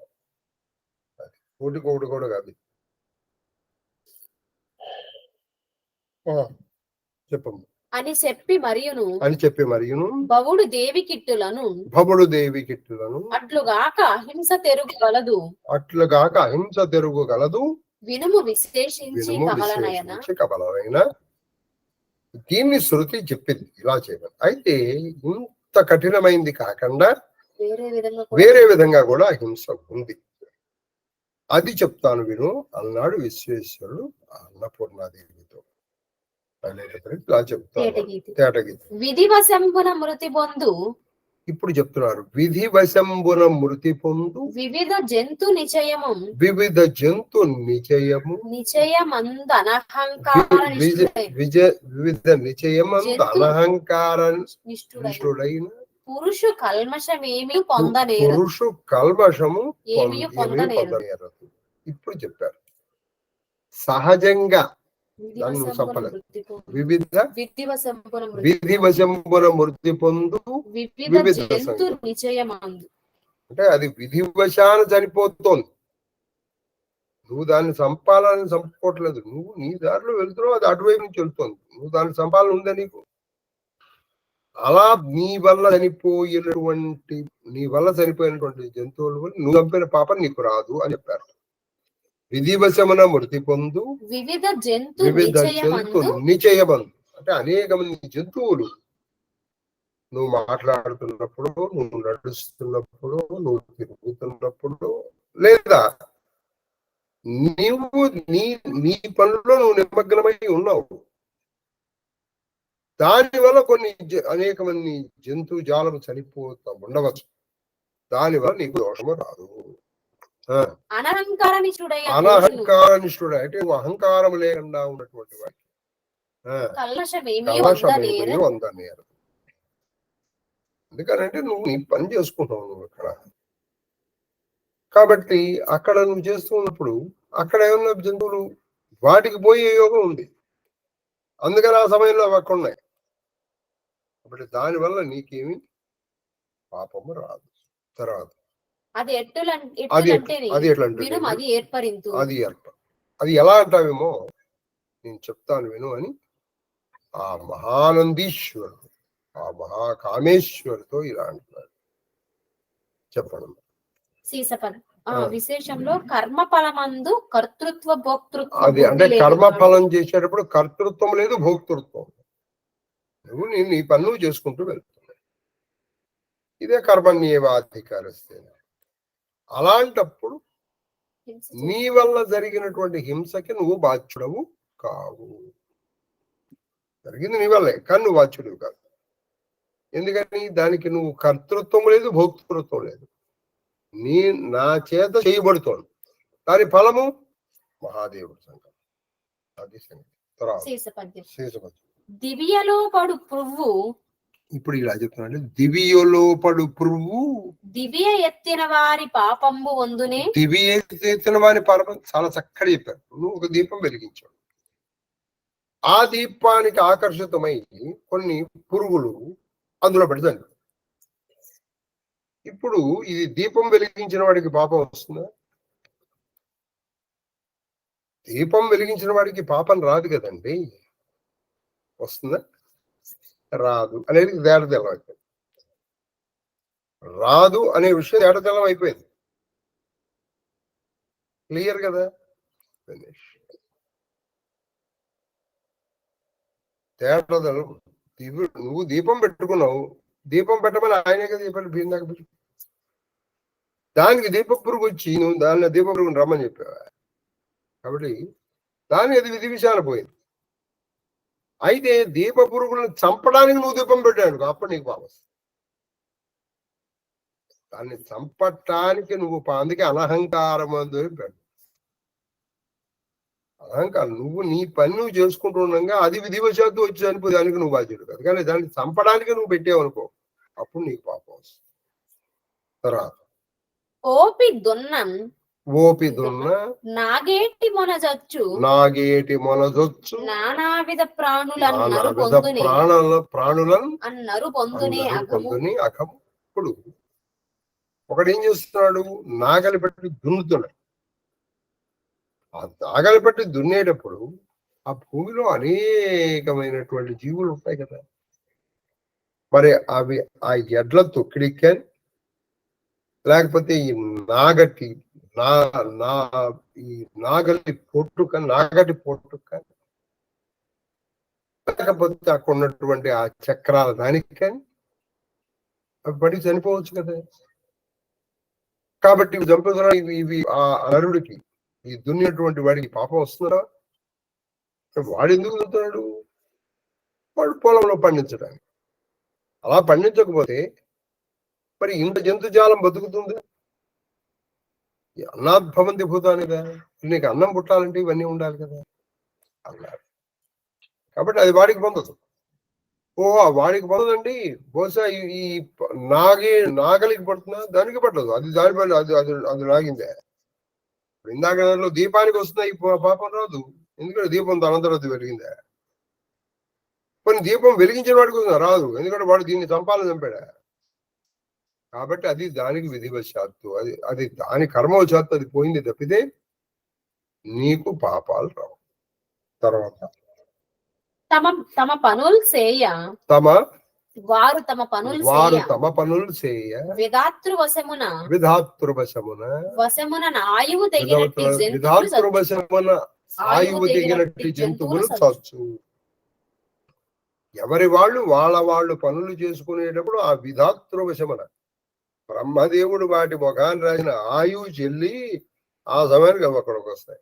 కోటి కూడా కాదు. చెప్పమ్మ. అని చెప్పి మరియును భవుడు దేవి కిట్టులను అట్లుగాక అహింస తెరుగలదు వినుము విశ్లేషించి కమలనయన. దీన్ని శృతి చెప్పింది ఇలా చేయమని. అయితే ఇంత కఠినమైంది కాకుండా వేరే విధంగా కూడా అహింస ఉంది. అది చెప్తాను విను అన్నాడు విశ్వేశ్వరుడు అన్నపూర్ణాదేవితో. ఇలా చెప్తాను. విధి వశంబున మృతి పొందు. ఇప్పుడు చెప్తున్నారు విధి వశంబున మృతి పొందు వివిధ జంతు నిచయము వివిధ నిచయమందు అనహంకార నిష్ఠుడైన పురుషు కల్మషమేమి పొందనేరదు. ఇప్పుడు చెప్పారు సహజంగా నన్ను చెప్పలేదు. విధి వశంబున మృతి పొందు అంటే అది విధి వశాన చనిపోతోంది. నువ్వు దాన్ని చంపాలని చంపుకోవట్లేదు. నువ్వు నీ దారిలో వెళ్తున్నావు, అది అటువైపు నుంచి వెళ్తోంది. నువ్వు దాన్ని చంపాలని ఉందా నీకు? అలా నీ వల్ల చనిపోయినటువంటి జంతువుల వల్ల నువ్వు చంపిన పాపం నీకు రాదు అని చెప్పారు. విధివశమున మృతి పొందు వివిధ జంతు నిచయమందు అంటే అనేక మంది జంతువులు నువ్వు మాట్లాడుతున్నప్పుడు, నువ్వు నడుస్తున్నప్పుడు, నువ్వు తిరుగుతున్నప్పుడు, లేదా నీవు నీ పనుల్లో నువ్వు నిమగ్నమై ఉన్నావు. దానివల్ల అనేక మంది జంతు జాలము చనిపోతా ఉండవచ్చు. దానివల్ల నీకు దోషము రాదు. అనహంకారనిష్ఠుడై అంటే అహంకారం లేకుండా ఉన్నటువంటి వాటి కల్మషమేమీ వందనేరు. ఎందుకనంటే నువ్వు నీ పని చేసుకుంటావు నువ్వు అక్కడ. కాబట్టి అక్కడ నువ్వు చేస్తున్నప్పుడు అక్కడ ఏమన్నా జంతువులు వాటికి పోయే యోగం ఉంది. అందుకని ఆ సమయంలో అవి అక్కడ ఉన్నాయి. కాబట్టి దానివల్ల నీకేమి పాపము రాదు. తర్వాత అది ఎలా అంటావేమో నేను చెప్తాను విను అని ఆ మహానందీశ్వరుడు, ఆ మహాకామేశ్వరుతో ఇలా అంటున్నాడు. చెప్పండి. విశేషంలో కర్మ ఫలమందు కర్తృత్వ భోక్తృత్వ అది అంటే కర్మ ఫలం చేసేటప్పుడు కర్తృత్వం లేదు, భోక్తృత్వం. నువ్వు నీ పని నువ్వు చేసుకుంటూ వెళ్తున్నావు. ఇదే కర్మణ్యేవాధికారస్తే. అలాంటప్పుడు నీ వల్ల జరిగినటువంటి హింసకి నువ్వు బాధ్యుడవు కావు. జరిగింది నీ వల్లే, కానీ నువ్వు బాధ్యుడవు కాదు. ఎందుకని? దానికి నువ్వు కర్తృత్వం లేదు, భోక్తృత్వం లేదు. నా చేత చేయబడుతోంది. దాని ఫలము మహాదేవుడు సంకల్పం. అది సంగతి. దివ్యలో పడు పువ్వు. ఇప్పుడు ఇలా చెప్తున్నాడు, దివ్యలో పడు పువ్వు దివ్య ఎత్తిన వారి పాపంబు వందునే. దివ్య ఎత్తిన వారి పాపం చాలా చక్కగా చెప్పారు. నువ్వు ఒక దీపం వెలిగించావు, ఆ దీపానికి ఆకర్షితమై కొన్ని పురుగులు అందులో పెడతాను. ఇప్పుడు ఇది దీపం వెలిగించిన వాడికి పాపం వస్తుందా? దీపం వెలిగించిన వాడికి పాపం రాదు కదండి. వస్తుందా? రాదు అనేది తేటతెల్లం అయిపోయింది. రాదు అనే విషయం తేటతెల్లం అయిపోయింది. క్లియర్ కదా? తేటతెల్లం. నువ్వు దీపం పెట్టుకున్నావు, దీపం పెట్టమని ఆయనే కదా చెప్పాడు. భీందాక దానికి దీప పురుగు వచ్చి నువ్వు దాన్ని దీప పురుగుని రమ్మని చెప్పావా? కాబట్టి దానికి అది విధి విషయాలు పోయింది. అయితే దీప పురుగులను చంపడానికి నువ్వు దీపం పెట్టాడు, అప్పుడు నీకు పాపం. దాన్ని చంపటానికి నువ్వు అందుకే అనహంకారం అని చెప్పాడు. అహంకారం. నువ్వు నీ పని నువ్వు చేసుకుంటూ ఉండగా అది విధివశాత్తు వచ్చి చనిపోయి దానికి నువ్వు బాధ్యుడు కాదు. కానీ దాన్ని చంపడానికి నువ్వు పెట్టావు అనుకో, అప్పుడు నీకు పాపం వస్తుంది. తర్వాత ఓపి దున్నం ఓపి దున్న నాగేటి మొనజొచ్చు నానావిధ ప్రాణులను అన్నరు పొందునే అఖము. ఇప్పుడు ఒకడు ఏం చేస్తున్నాడు? నాగలి పెట్టి దున్నుతున్నాడు. ఆ నాగలి పెట్టి దున్నేటప్పుడు ఆ భూమిలో అనేకమైనటువంటి జీవులు ఉంటాయి కదా. మరి అవి ఆ ఎడ్ల తొక్కిడికి లేకపోతే ఈ నాగటి నాగటి పొట్టుక లేకపోతే అక్కడ ఉన్నటువంటి ఆ చక్రాల దానికి కానీ అవి పడి చనిపోవచ్చు కదా. కాబట్టి ఇవి చంపుతున్నా, ఇవి ఆ నరుడికి, ఈ దున్నినటువంటి వాడికి పాపం వస్తుందా? వాడు ఎందుకు దున్నుతున్నాడు? వాడు పొలంలో పండించడానికి. అలా పండించకపోతే మరి ఇంత జంతుజాలం బతుకుతుంది. అన్నాద్భవంతి భూతానిగా. నీకు అన్నం పుట్టాలంటే ఇవన్నీ ఉండాలి కదా అన్నారు. కాబట్టి అది వాడికి పొందదు. వాడికి పొందదండి. బహుశా ఈ నాగలికి పడుతున్నా, దానికి పట్టదు. అది దాని పని, అది లాగిందే. ఇందాక దీపానికి వస్తున్నా ఈ పాపం రాదు. ఎందుకంటే దీపం తనంతరం వెలిగిందే. కొన్ని దీపం వెలిగించిన వాడికి వస్తున్నా రాదు, ఎందుకంటే వాడు దీన్ని చంపాలని చంపాడా. కాబట్టి అది దానికి విధివశాత్తు, అది దాని కర్మవశాత్తు అది పోయింది తప్పితే నీకు పాపాలు రావు. తర్వాత తమ పనులు చేయ వారు తమ పనులు చేయ విధాతృవశమున ఆయువు తెగినట్టి జంతువులు చచ్చు. ఎవరి వాళ్ళు పనులు చేసుకునేటప్పుడు ఆ విధాతృవశమున బ్రహ్మదేవుడు వాటి ముఖాన్ని రాసిన ఆయువు చెల్లి ఆ సమయానికి అవి అక్కడికి వస్తాయి.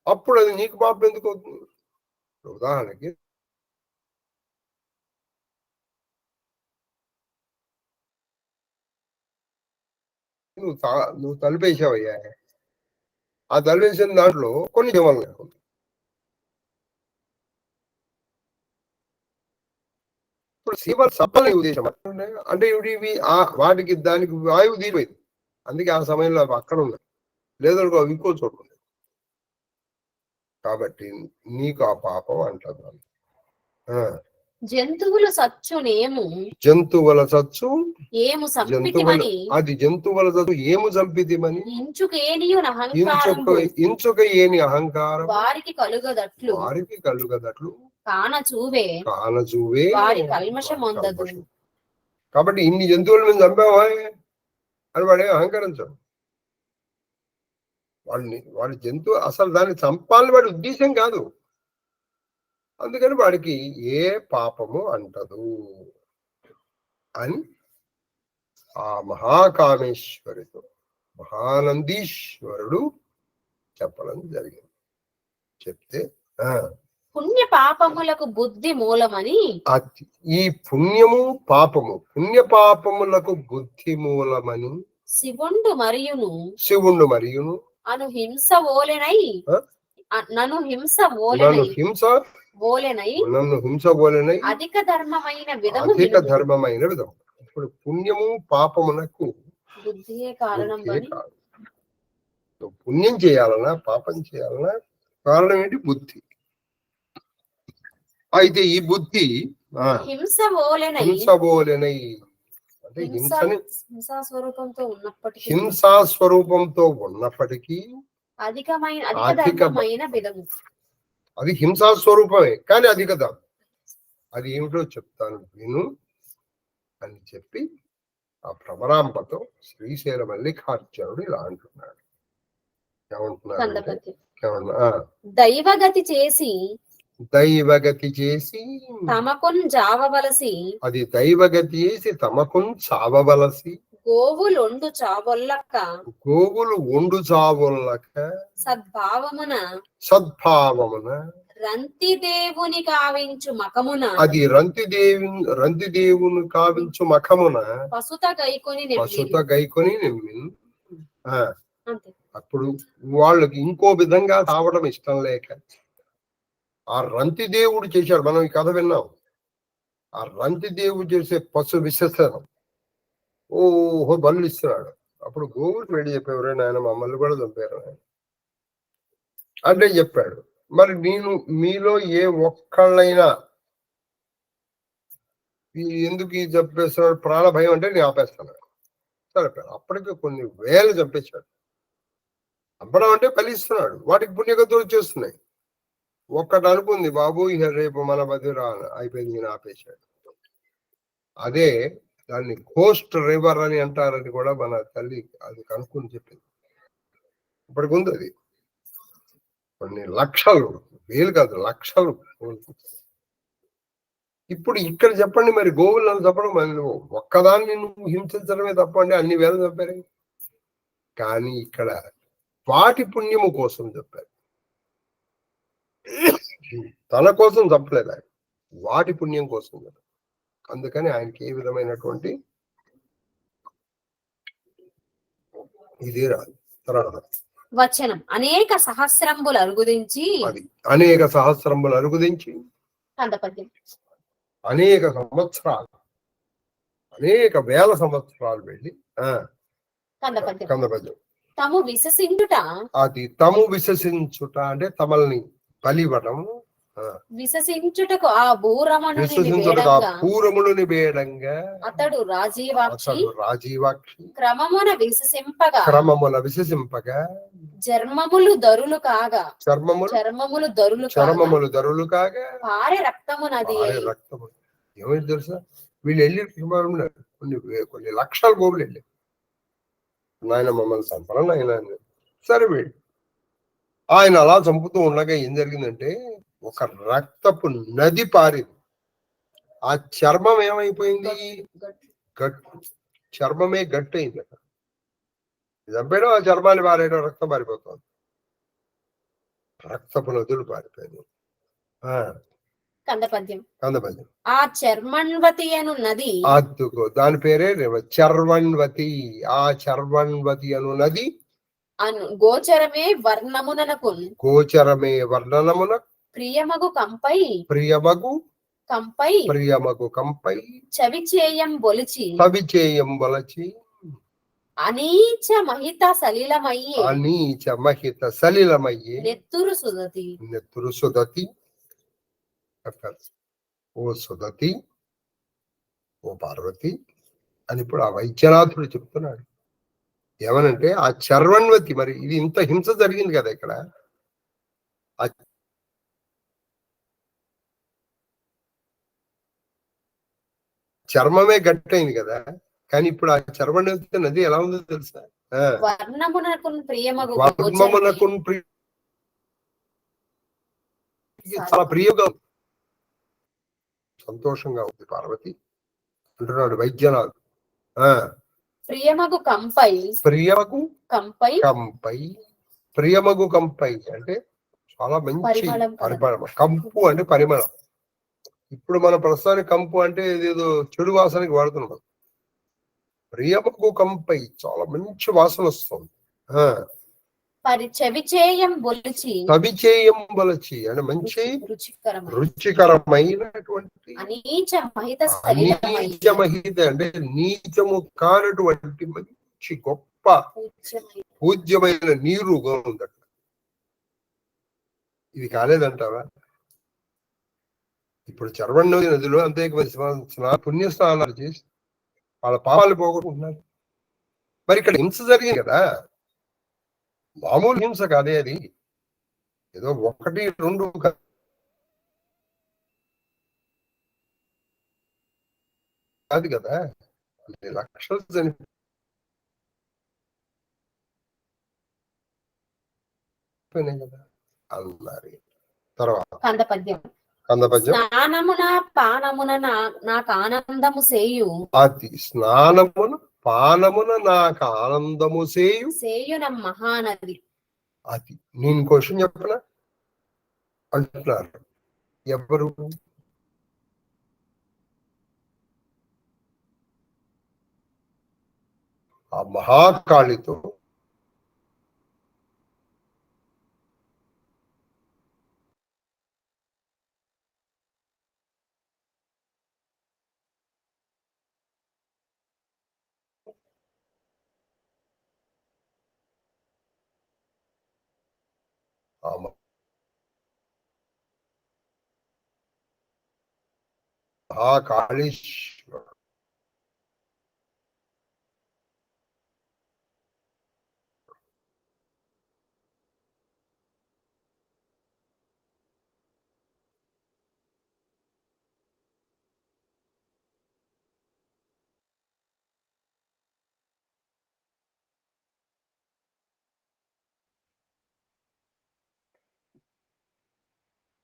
అప్పుడు అది నీకు పాపం ఎందుకు అవుతుంది? ఉదాహరణకి నువ్వు తలిపేసావయ్యా, ఆ తలిపేసిన దాంట్లో కొన్ని జీవాలు లేకుండా ఇప్పుడు సీమలు సప్పలని ఉద్దేశం అంటే ఇవి వాటికి దానికి వాయువు తీరిపోయింది. అందుకే ఆ సమయంలో అవి అక్కడ ఉన్నాయి, లేదనుకో అవి ఇంకో చోటు ఉన్నాయి. కాబట్టి నీకు ఆ పాపం అంటారు. జంతువుల సచ్చు అది జంతువుల సచ్చు ఏము చంపితిమని ఇంచుక ఏని అహంకారం వారికి కలుగదట్లు కానచూవే వారి కల్మషం అందదు. కాబట్టి ఇన్ని జంతువులు మేము చంపావా? అని వాడే అహంకరించడు. వాడి జంతువు అసలు దాన్ని చంపాలని వాడి ఉద్దేశం కాదు. అందుకని వాడికి ఏ పాపము అంటదు అని ఆ మహాకామేశ్వరితో మహానందీశ్వరుడు చెప్పడం జరిగింది. చెప్తే పుణ్య పాపములకు బుద్ధి మూలమని, ఈ పుణ్యము పాపము, పుణ్య పాపములకు బుద్ధి మూలమని శివుండు మరియును అను హింస ఓలెనై నన్ను హింస ఓలెనై అధిక ధర్మమైన విధము. ఇప్పుడు పుణ్యము పాపమునకు బుద్ధియే కారణం. పుణ్యం చేయాలన్నా పాపం చేయాలన్నా కారణం ఏంటి? బుద్ధి. అయితే ఈ బుద్ధి హింస ఓలెనై అంటే హింసా స్వరూపంతో ఉన్నప్పటికీ అధికమైన విధము. అది హింసా స్వరూపమే, కానీ అధిక ధర్మం. అది ఏమిటో చెప్తాను విను అని చెప్పి ఆ భ్రమరాంబతో శ్రీశైల మల్లికార్జునుడు ఇలా అంటున్నాడు. ఏమంటున్నాడు? దైవగతి చేసి తమకున్ జావవలసి, అది దైవగతి చేసి తమకున్ చావవలసి, గోవులు ఒండు చావులక సద్భావమున రంతిదేవుని కావించు మకమున, అది రంతిదేవుని కావించు మఖమున పసుత గైకొని నిమ్మిన్. అప్పుడు వాళ్ళకి ఇంకో విధంగా తావడం ఇష్టం లేక ఆ రంతిదేవుడు చేశాడు. మనం ఈ కథ విన్నాం. ఆ రంతిదేవుడు చేసే పశు విసర్జనం ఓహో బలు ఇస్తున్నాడు. అప్పుడు గోవుడికి వెళ్ళి చెప్పేవారు, నాయన మమ్మల్ని కూడా చంపారు అంటే చెప్పాడు. మరి నేను మీలో ఏ ఒక్కళ్ళైనా ఎందుకు ఈ చంపేస్తున్నాడు? ప్రాణ భయం అంటే నేను ఆపేస్తాను. సరే, అప్పటికే కొన్ని వేలు చంపేశాడు. చంపడం అంటే ఫలిస్తున్నాడు. వాటికి పుణ్యగతులు వచ్చేస్తున్నాయి. ఒక్కటి అనుకుంది, బాబు ఇక రేపు మన బదిరా అయిపోయింది, నేను ఆపేశాడు. అదే దాన్ని కోస్ట్ రివర్ అని అంటారని కూడా మన తల్లి అది కనుక్కొని చెప్పింది. ఇప్పటికి ఉంది అది. కొన్ని లక్షలు, వేలు కాదు లక్షలు. ఇప్పుడు ఇక్కడ చెప్పండి, మరి గోవులను చంపడం ఒక్కదాన్ని నువ్వు హింసించడమే తప్పండి, అన్ని వేలు చంపారు. కానీ ఇక్కడ వాటి పుణ్యము కోసం చెప్పారు. తన కోసం చంపలేదు ఆయన, వాటి పుణ్యం కోసం చెప్పారు. అందుకని ఆయనకి ఏ విధమైనటువంటి ఇది రాదు. తర్వాత వచనం అనేక సహస్రంబులు అరుగుదించి, అది అనేక సహస్రంబులు అరుగుదించి అనేక సంవత్సరాలు, అనేక వేల సంవత్సరాలు వెళ్ళి కందపద్యం తము విశ్వసించుట, అది తము విశ్వసించుట అంటే తమల్ని బలివ్వటము. విశ్వసించుటకు ఆ పూరముని వేడంగా అతడు రాజీవాక్షి క్రమమున విశ్వసింపగా చర్మములు దరులు కాగా పారే రక్తము నది. ఏమైంది తెలుసా? వీళ్ళు వెళ్ళి కొన్ని లక్షల గోవులు వెళ్ళి, నాయన మమ్మల్ని చంపరా నాయన. సరే వీడు ఆయన అలా చంపుతూ ఉండగా ఏం జరిగిందంటే ఒక రక్తపు నది పారింది. ఆ చర్మం ఏమైపోయింది? చర్మమే గట్టి అయింది. అక్కడ చంపేయడం, ఆ చర్మాన్ని పారేయడం, రక్తం పారిపోతుంది. రక్తపు నదులు పారిపోయింది. కందపద్యం ఆ చర్మణ్వతి అను నది, అద్దుకో దాని పేరే చర్వణ్వతి. ఆ చర్వణ్వతి అను నది గోచరమే వర్ణనమున ప్రియమగు కంపై చవిచేయం బొలిచి అనీచ మహిత సలిలమయ్యి నెత్తురు సుదతి. ఓ సుదతి, ఓ పార్వతి అని ఇప్పుడు ఆ వైద్యనాథుడు చెప్తున్నాడు. ఏమనంటే ఆ చర్వణ్వతి, మరి ఇది ఇంత హింస జరిగింది కదా ఇక్కడ, చర్మమే గట్టయింది కదా, కానీ ఇప్పుడు ఆ చరవణి నది ఎలా ఉందో తెలుసా? వర్ణమునకు ప్రియమగు వర్మమునకు చాలా ప్రియగా సంతోషంగా ఉంది పార్వతి అంటున్నాడు వైద్యనాథ్. ప్రియమగు కంపై కంపై ప్రియమగు కంపై అంటే చాలా మంచి పరిమళం. కంపు అంటే పరిమళం. ఇప్పుడు మన ప్రస్తుతానికి కంపు అంటే ఏదో చెడు వాసనకి వాడుతున్నాం. ప్రియమగు కంపై చాలా మంచి వాసన వస్తుంది. చెవిచేయం బొలిచి అంటే మంచి రుచికరమైనటువంటి నీచ మహిత అంటే నీచము కానటువంటి మంచి గొప్ప పూజ్యమైన నీరుగా ఉందట. ఇది కాలేదంటావా? ఇప్పుడు చరవణి నదిలో అంతే పుణ్య స్నానాలు చేసి వాళ్ళ పాపాలు పోగొట్టుకుంటున్నారు. మరి ఇక్కడ హింస జరిగింది కదా, మామూలు హింస కాదే అది. ఏదో 1, 2 కాదు కదా, లక్షలు చనిపోయినాయి కదా అన్నారు. తర్వాత కందపద్యం స్నానమున పానమున నాకు ఆనందము సేయు స్నానమున పానమున నాకు ఆనందము సేయున మహానది. అది నేను క్వశ్చన్ చెప్పనా అంటున్నారు. ఎవరు? ఆ మహాకాళితో మహాకాళేశ్వరుడు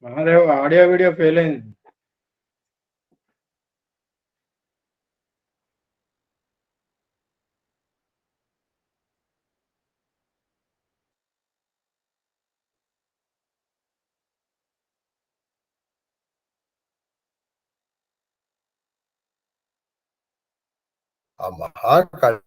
మహాదేవ్ ఆడియో వీడియో ఫెయిల్ అయింది. ఆ మహాకాళితో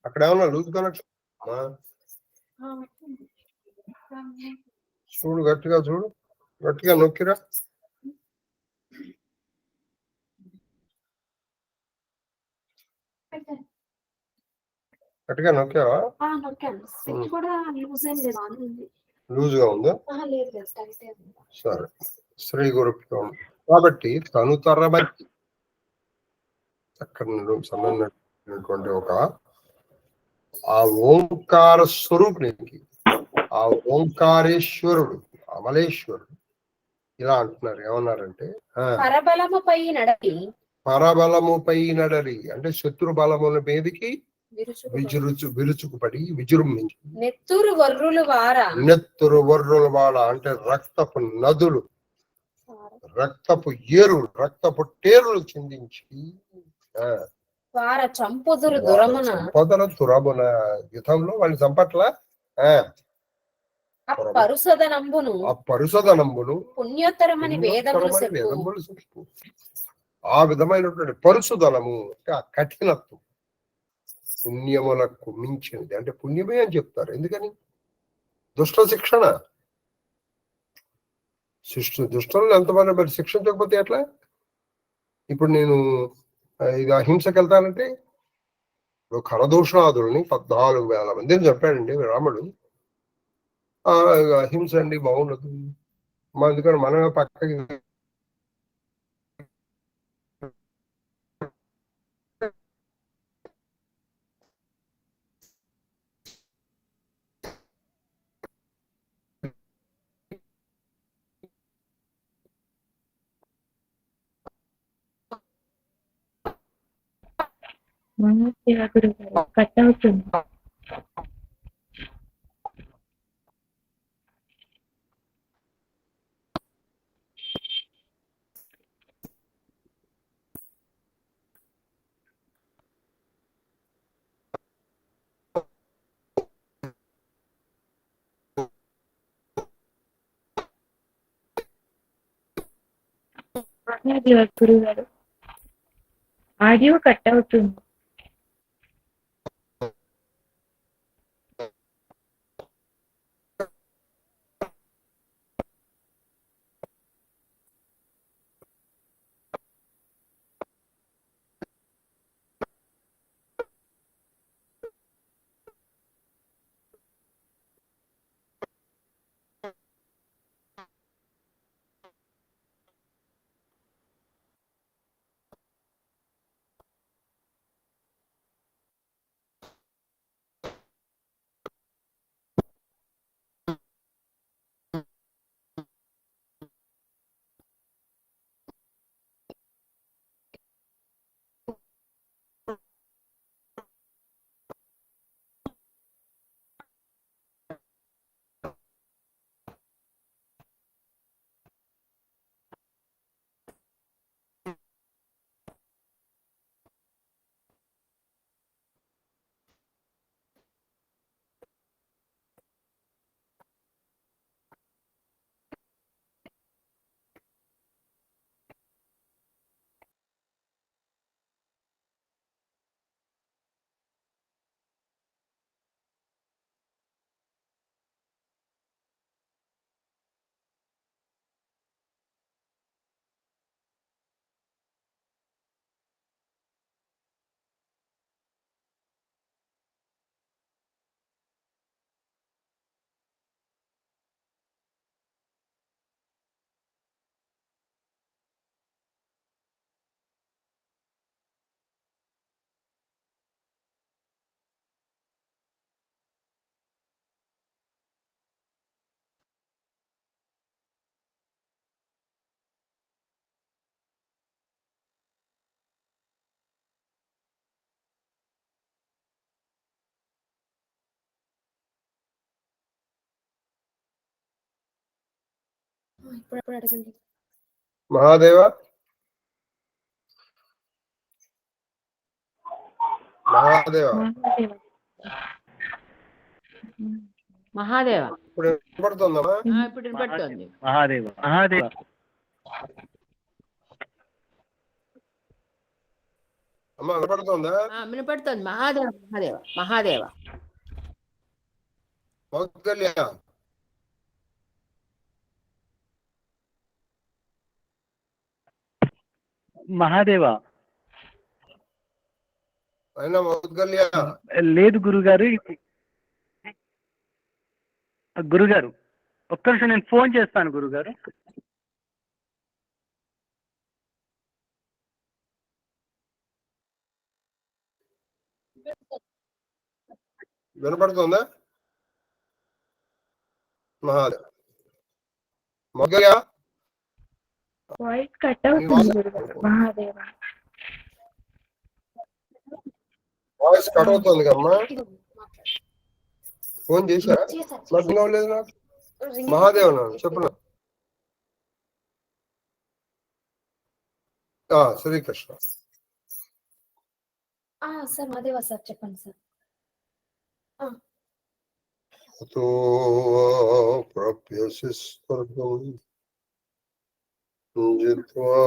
అక్కడ ఏమన్నా లూజ్ కనెక్షన్ చూడు, గట్టిగా చూడు, గట్టిగా నొక్కిరా. గట్టిగా నొక్కావా? లూజ్ గా ఉందా? సరే, శ్రీ గురుభ్యో. కాబట్టి తను తరబట్టి అక్కడ సంబంధించినటువంటి ఒక ఆ ఓంకార స్వరూపునికి, ఆ ఓంకారేశ్వరుడు, అమలేశ్వరుడు ఇలా అంటున్నారు. ఏమన్నారంటే పరబలముపై నడవి, పరబలముపై నడరి అంటే శత్రు బలముల మీదకి విరుచుకుపడి విజృంభించి, నెత్తురు వర్రులు వార, నెత్తురు వర్రుల వాడ అంటే రక్తపు నదులు, రక్తపు ఏరులు, రక్తపు టేరులు చిందించి వార చంపుదురు దురమున, తురమున యుద్ధంలో వాళ్ళని చంపట్ల పరుసదనంబును, ఆ పరుసదనంబును పుణ్యోత్తరమని వేదములు చెప్పు. ఆ విధమైనటువంటి పరుసుదనము అంటే ఆ కఠినత్వం పుణ్యములకు మించినది. అంటే పుణ్యమే అని చెప్తారు. ఎందుకని? దుష్ట శిక్షణ. దుష్టలను ఎంతమంది మరి శిక్షించకపోతే ఎట్లా? ఇప్పుడు నేను ఇది అహింసకి వెళ్తానంటే ఖరదూషణాదుల్ని 14,000 మందిని చెప్పాడండి రాముడు. అహింస అండి బాగుండదు, అందుకని మనమే పక్కకి గురుగారు కట్ అవుతుంది. గురుగారు ఆడియో కట్ అవుతుంది. మహాదేవ మహాదేవ మహాదేవ ఇప్పుడు వినపడుతుందమ్మా? ఇప్పుడు వినపడుతోంది. మహాదేవ మహాదేవ అమ్మ వినపడుతుందా? వినపడుతుంది. మహాదేవ మహాదేవ మహాదేవ. మౌద్గల్య మహాదేవ. అయినా మౌద్గల్య లేదు గురుగారు. గురుగారు ఒక్క నిమిషం, నేను ఫోన్ చేస్తాను గురుగారు. వినపడుతుందా? మహాదేవ్ మౌద్గల్య వాయిస్ కట్ అవుతుంది గురుగారు. మహాదేవ వాయిస్ కట్ అవుతుంది కమ్మా. ఫోన్ చేశారా? లగ్నం లేదు నాకు. మహాదేవ్ నాన్న చెప్పు. శ్రీకృష్ణ. సార్ మహాదేవ సార్ చెప్పండి సార్. ప్రాప్యసి స్వర్గం జిత్వా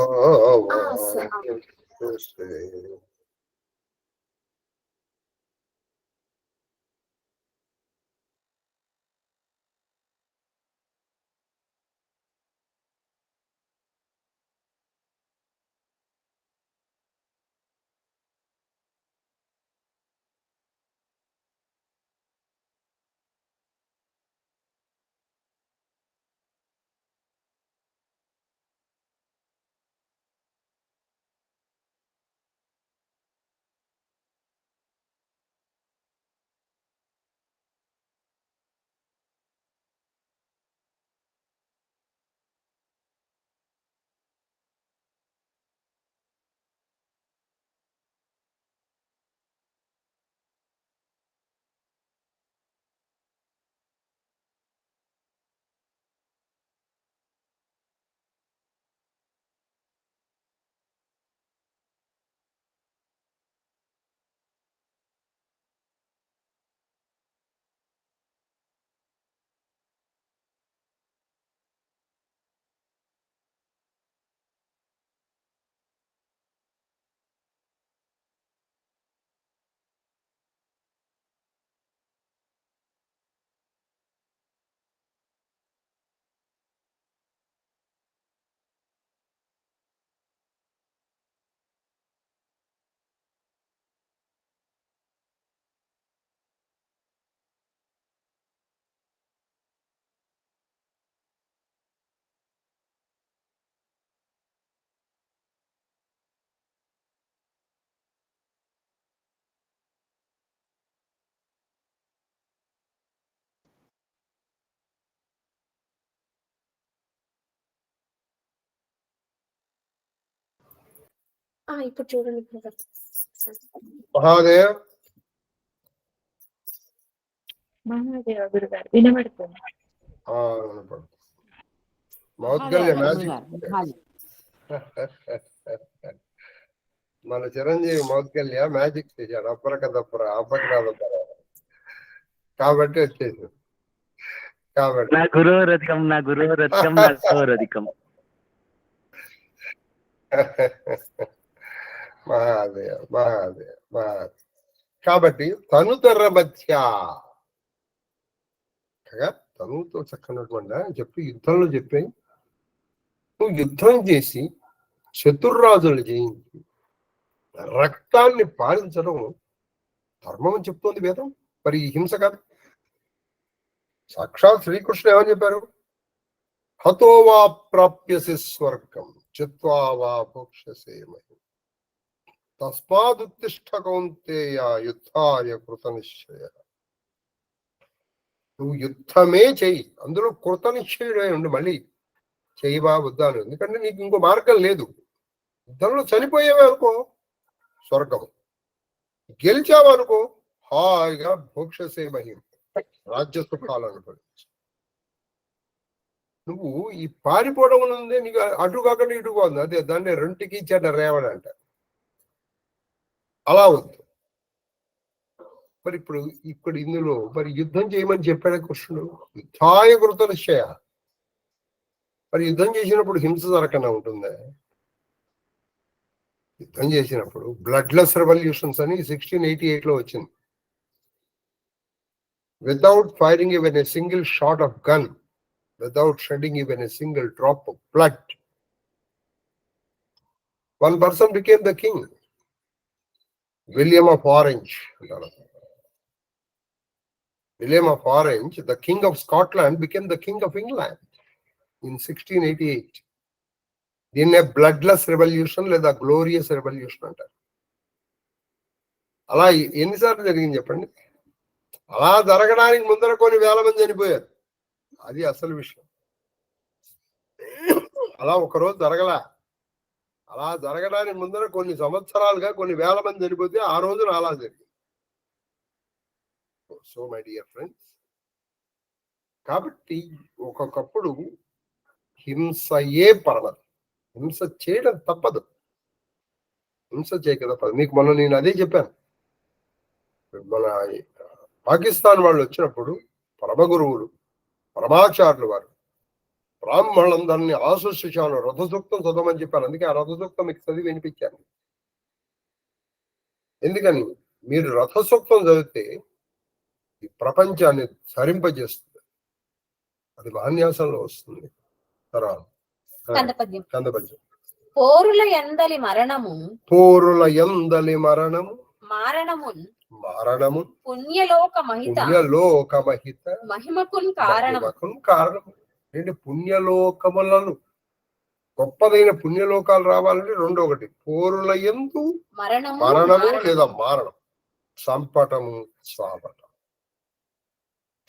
ఇప్పుడు చూడండి మహాదేవ్. మహాదేవ గురుగారు వినబడుతుంది. మౌద్గల్య మ్యాజిక్. మన చిరంజీవి మౌద్గల్య మ్యాజిక్ చేశాడు. అప్పరక దప్పర అప్పకరాదు కాబట్టి వచ్చేసి. కాబట్టి నా గురువరధికం నా గురువరధికం నా గురువరధికం. మహాదేవ్ మహాదేవ్ మహాదేవ్. కాబట్టి తనుతర మధ్య తనుతో చక్కనటువంటి చెప్పి యుద్ధంలో చెప్పి నువ్వు యుద్ధం చేసి శత్రురాజులు జయించి రక్తాన్ని పాలించడం ధర్మం అని చెప్తోంది వేదం. మరి ఈ హింస కాదు. సాక్షాత్ శ్రీకృష్ణ ఏమని చెప్పారు? హతో వా ప్రాప్యసి స్వర్గం చిత్వా వా భోక్ష్యసే మహిం తస్మాదుత్తిష్ఠ కౌంతేయ యుద్ధాయ కృత నిశ్చయ. నువ్వు యుద్ధమే చెయ్యి, అందులో కృత నిశ్చయుడై ఉండి మళ్ళీ చెయ్యవా వద్దాను. ఎందుకంటే నీకు ఇంకో మార్గం లేదు. యుద్ధంలో చనిపోయేవే అనుకో స్వర్గం, గెలిచావనుకో హాయిగా భోక్షసే మహిం రాజ్య సుఖాలు అనుభవించు. నువ్వు ఈ పారిపోవడం ఉంది నీకు అటు కాకుండా ఇటు ఉంది. అదే దాన్ని రెంటికి చెడ్డ రేవడ అంట. అలా ఉంది. మరి ఇప్పుడు ఇందులో మరి యుద్ధం చేయమని చెప్పాడు కృష్ణుడు. యుద్ధాయ కృత నిశ్చయ. మరి యుద్ధం చేసినప్పుడు హింస జరగకుండా ఉంటుందా? యుద్ధం చేసినప్పుడు బ్లడ్లెస్ రెవల్యూషన్స్ అని 1688 లో వచ్చింది. Without firing even a single shot of gun, without shedding even a single drop of blood, one person became the king. William of Orange. William of Orange, the king of Scotland, became the king of England in 1688. దీన్నే bloodless revolution లేదా glorious revolution అంటారు. అలా ఎన్నిసార్లు జరిగింది చెప్పండి? అలా జరగడానికి ముందర కొన్ని వేల మంది చనిపోయారు. అది అసలు విషయం. అలా ఒకరోజు జరగలా. అలా జరగడానికి ముందర కొన్ని సంవత్సరాలుగా కొన్ని వేల మంది చనిపోతే ఆ రోజున అలా జరిగింది. సో మై డియర్ ఫ్రెండ్స్, కాబట్టి ఒక్కొక్కప్పుడు హింసయే పర్వతం. హింస చేయడం తప్పదు, హింస చేయక తప్పదు. మీకు మొన్న నేను అదే చెప్పాను. మన పాకిస్తాన్ వాళ్ళు వచ్చినప్పుడు పరమ గురువులు పరమాచార్యులు వారు బ్రాహ్మణులందరినీ ఆశీర్షించాను, రథసూక్తం చదవమని చెప్పాను. అందుకే ఆ రథసూక్తం మీకు చదివి వినిపించాను. ఎందుకని? మీరు రథసూక్తం చదివితే ఈ ప్రపంచాన్ని సరింపజేస్తుంది. అది మహాన్యాసంలో వస్తుంది. తర్వాత కందపద్యం. పోరుల ఎందలి మరణము, పోరుల ఎందలి మరణము, మారణము పుణ్యలోక మహిత, మహిమకున్ కారణము. ఏంటి? పుణ్యలోకములను, గొప్పదైన పుణ్యలోకాలు రావాలంటే రెండు, ఒకటి పోరుల యందు మరణము లేదా మారణం, సంపటము సావటం.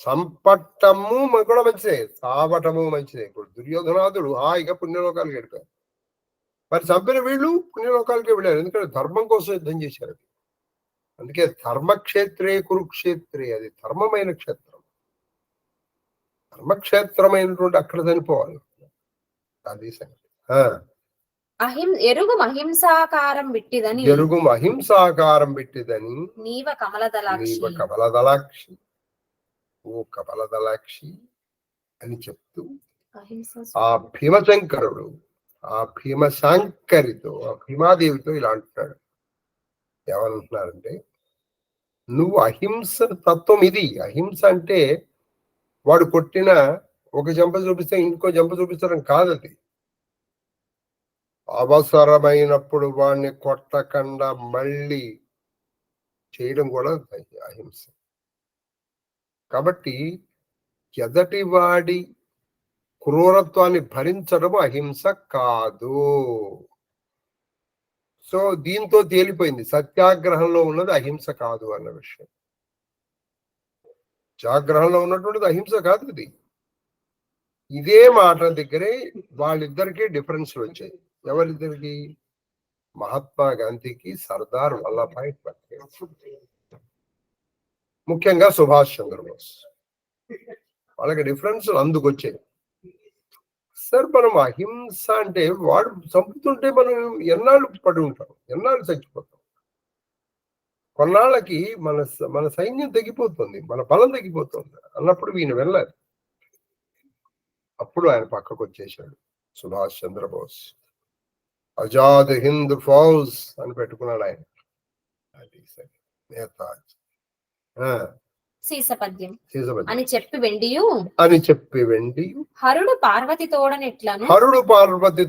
సంపట్టము కూడా మంచిదే, సావటము మంచిదే. ఇప్పుడు దుర్యోధనాథుడు హాయిగా పుణ్యలోకాలకు వెళ్ళిపోయారు. మరి చంపిన వీళ్ళు పుణ్యలోకాలకే వెళ్ళారు. ఎందుకంటే ధర్మం కోసం యుద్ధం చేశారు. అందుకే ధర్మక్షేత్రే కురుక్షేత్రే, అది ధర్మమైన క్షేత్రం, ధర్మక్షేత్రమైనటువంటి అక్కడ చనిపోవాలి. అది సంగతి. ఎరుగు అహింసాకారం బిట్టిదని నీవ కమలదలాక్షి, ఓ కమలదలాక్షి అని చెప్తూ ఆ భీమశంకరుడు ఆ భీమశాంకరితో, ఆ భీమాదేవితో ఇలా అంటున్నాడు. ఏమంటున్నారంటే, నువ్వు అహింస తత్వం ఇది. అహింస అంటే వాడు కొట్టిన ఒక జంప చూపిస్తే ఇంకో జంప చూపించడం కాదు. అది అవసరమైనప్పుడు వాడిని కొట్టకుండా మళ్ళీ చేయడం కూడా అహింస. కాబట్టి ఎదటి వాడి క్రూరత్వాన్ని భరించడం అహింస కాదు. సో దీంతో తేలిపోయింది సత్యాగ్రహంలో ఉన్నది అహింస కాదు అన్న విషయం. సత్యాగ్రహంలో ఉన్నటువంటిది అహింస కాదు. ఇది ఇదే మాట దగ్గరే వాళ్ళిద్దరికీ డిఫరెన్స్లు వచ్చాయి. ఎవరిద్దరికి? మహాత్మా గాంధీకి సర్దార్ వల్లభాయ్ పటేల్, ముఖ్యంగా సుభాష్ చంద్రబోస్. వాళ్ళకి డిఫరెన్స్ అందుకొచ్చాయి. సార్ మనం అహింస అంటే వాడు చంపుతుంటే మనం ఎన్నాళ్ళు పడి ఉంటాం, ఎన్నాళ్ళు చచ్చిపోతాం. కొన్నాళ్ళకి మన సైన్యం తగ్గిపోతుంది, మన బలం తగ్గిపోతుంది అన్నప్పుడు ఈయన వెళ్ళాలి. అప్పుడు ఆయన పక్కకు వచ్చేసాడు సుభాష్ చంద్రబోస్. ఆజాద్ హింద్ ఫౌజ్ అని పెట్టుకున్నాడు ఆయన. అది సరే, నేతాజీ సీసపద్యం అని చెప్పి వెండి హరుడు పార్వతి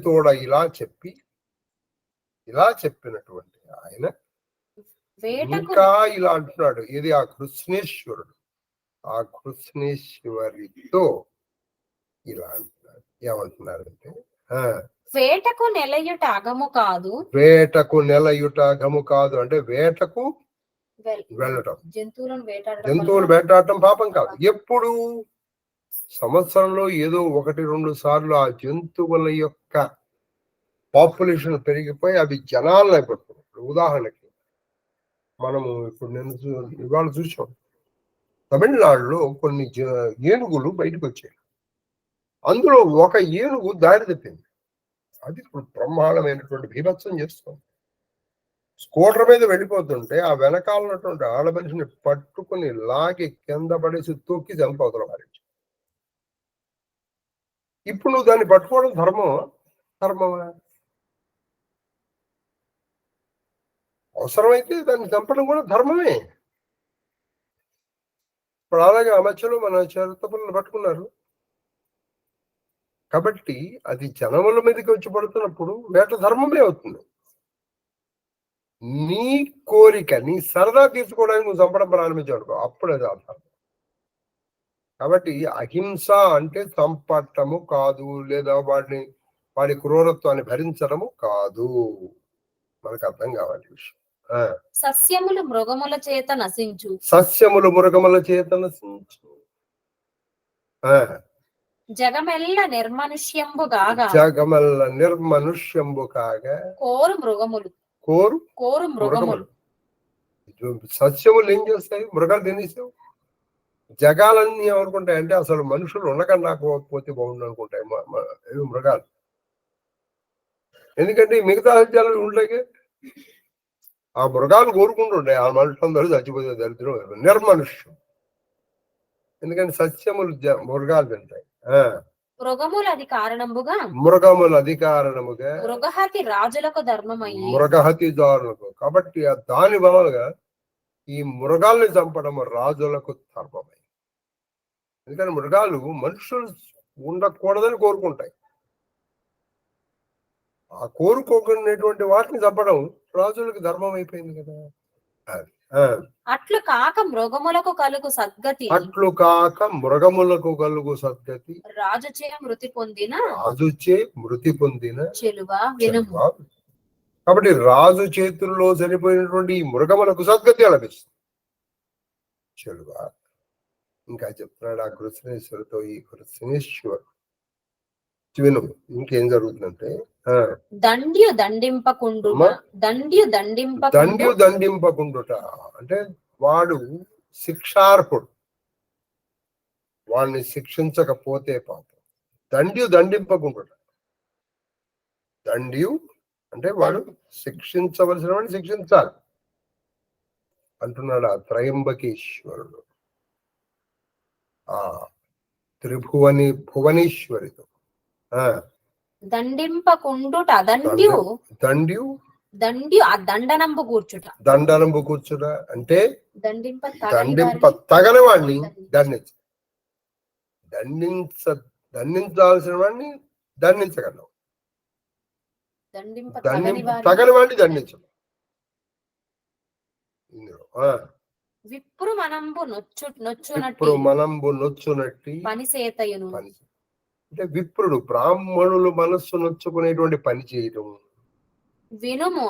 తోడ ఇలా చెప్పినటువంటి ఆయన ఇంకా ఇలా అంటున్నాడు. ఇది ఆ కృష్ణేశ్వరుడు, ఆ కృష్ణేశ్వరితో ఇలా అంటున్నాడు. ఏమంటున్నారంటే, వేటకు నెలయుట అగము కాదు, అంటే వేటకు వెళ్ళటం, జంతువులు వేటాడటం పాపం కాదు. ఎప్పుడు? సంవత్సరంలో ఏదో 1-2 సార్లు ఆ జంతువుల యొక్క పాపులేషన్ పెరిగిపోయి అవి జనాలను అయిపోతున్నాయి. ఉదాహరణకి మనము ఇప్పుడు ఇవాళ చూసాం, తమిళనాడులో కొన్ని ఏనుగులు బయటకు వచ్చాయి. అందులో ఒక ఏనుగు దారి తప్పింది. అది ఇప్పుడు బ్రహ్మాండమైనటువంటి బీభత్సం చేస్తుంది. స్కూటర్ మీద వెళ్ళిపోతుంటే ఆ వెనకాల ఉన్నటువంటి ఆడ మనిషిని పట్టుకుని లాగి కింద పడేసి తొక్కి చంపవుతారు వారి. ఇప్పుడు నువ్వు దాన్ని పట్టుకోవడం ధర్మమా? అవసరమైతే దాన్ని చంపడం కూడా ధర్మమే. ఇప్పుడు అలాగే ఆ మధ్యలో మన చిరుతపులను పట్టుకున్నారు కాబట్టి అది జనముల మీదకి వచ్చి పడుతున్నప్పుడు వేట ధర్మమే అవుతుంది. నీ కోరిక, నీ సరదా తీర్చుకోవడానికి నువ్వు చంపడం ప్రారంభించావు అప్పుడు అది అర్థం. కాబట్టి అహింస అంటే చంపటము కాదు, లేదా వాడి క్రూరత్వాన్ని భరించడము కాదు. మనకు అర్థం కావాలి విషయం. సస్యములు మృగముల చేత నశించు. సస్యములు మృగముల చేత నశించు. జగమెల్ల నిర్మనుష్యంబు కాగా. జగమెల్ల నిర్మనుష్యంబు కాగా. కోరు మృగములు. కోరు మృగములు. సస్యములు ఏం చేస్తాయి? మృగాలు తినేసావు. జగాలన్నీ ఏమనుకుంటాయి అంటే అసలు మనుషులు ఉండకుండా పోతే బాగుండు అనుకుంటాయి మృగాలు. ఎందుకంటే మిగతా సత్యాలు ఉంటాయి. ఆ మృగాలు కోరుకుంటుంటాయి ఆ మనుషులందరూ చచ్చిపోతే దరిద్రం, నిర్మనుష్యం. ఎందుకంటే సస్యములు మృగాలు తింటాయి. మృగములు అది కారణముగా. మృగములు అది కారణముగా. మృగహతి రాజులకు ధర్మమయ్యి. మృగహతి దారులకు. కాబట్టి దాని వలనగా ఈ మృగాల్ని చంపడం రాజులకు ధర్మమై. ఎందుకంటే మృగాలు మనుషులు ఉండకూడదని కోరుకుంటాయి. ఆ కోరుకోకునేటువంటి వాటిని చంపడం రాజులకు ధర్మం అయిపోయింది కదా. అట్లు కాక మృగములకు కలుగు సద్గతి. అట్లు కాక మృగములకు కలుగు సద్గతి. రాజుచే మృతి పొందిన చెలువా వినుము. కాబట్టి రాజు చేతుల్లో చనిపోయినటువంటి ఈ మృగములకు సద్గతి లభిస్తుంది. చెలువా ఇంకా చెప్తున్నాడు ఆ కృష్ణేశ్వరుతో. ఈ కృష్ణేశ్వరు విను ఇంకేం జరుగుతుందంటే, దండ్యు దండింపకుండుట అంటే వాడు శిక్షార్హుడు. వాడిని శిక్షించకపోతే పాపం. దండింపకుండుట. దండ్యు అంటే వాడు శిక్షించవలసిన వాడిని శిక్షించాలి అంటున్నాడు ఆ త్రయంబకేశ్వరుడు. ఆ భువనేశ్వరితో దండింపకుండుట. దండ్యు ఆ దండనంబు కూర్చుట అంటే దండింప తగని వాడిని దండించాల్సిన వాడిని దండించగలవు. తగని వాడిని దండించడం. విప్రు మనంబు నొచ్చునట్టి పనిసేతయును. అంటే విప్రుడు బ్రాహ్మణులు మనస్సు నొచ్చుకునేటువంటి పని చేయటం. వినుము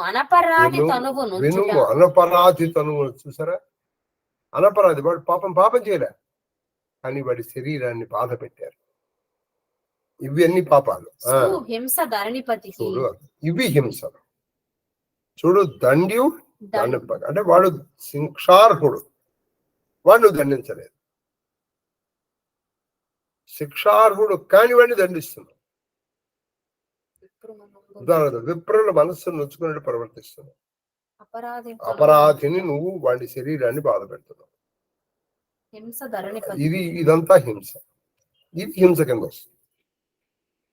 అనపరాధి తనువు. చూసారా, అనపరాధి వాడు పాపం చేయలే, కానీ వాడి శరీరాన్ని బాధ పెట్టారు. ఇవి అన్ని పాపాలు. హింస ధరణిపతి. ఇవి హింసలు. చూడు, దండ్యు అంటే వాడు శిక్షార్హుడు, వాడు దండించలేదు. శిక్షార్హుడు కాని వాడిని దండిస్తున్నాడు. విప్రుల మనస్సును నొచ్చుకున్నట్టు ప్రవర్తిస్తున్నావు. అపరాధిని నువ్వు వాడి శరీరాన్ని బాధ పెడుతున్నావు. ఇదంతా హింస. ఇది హింస కింద వస్తుంది.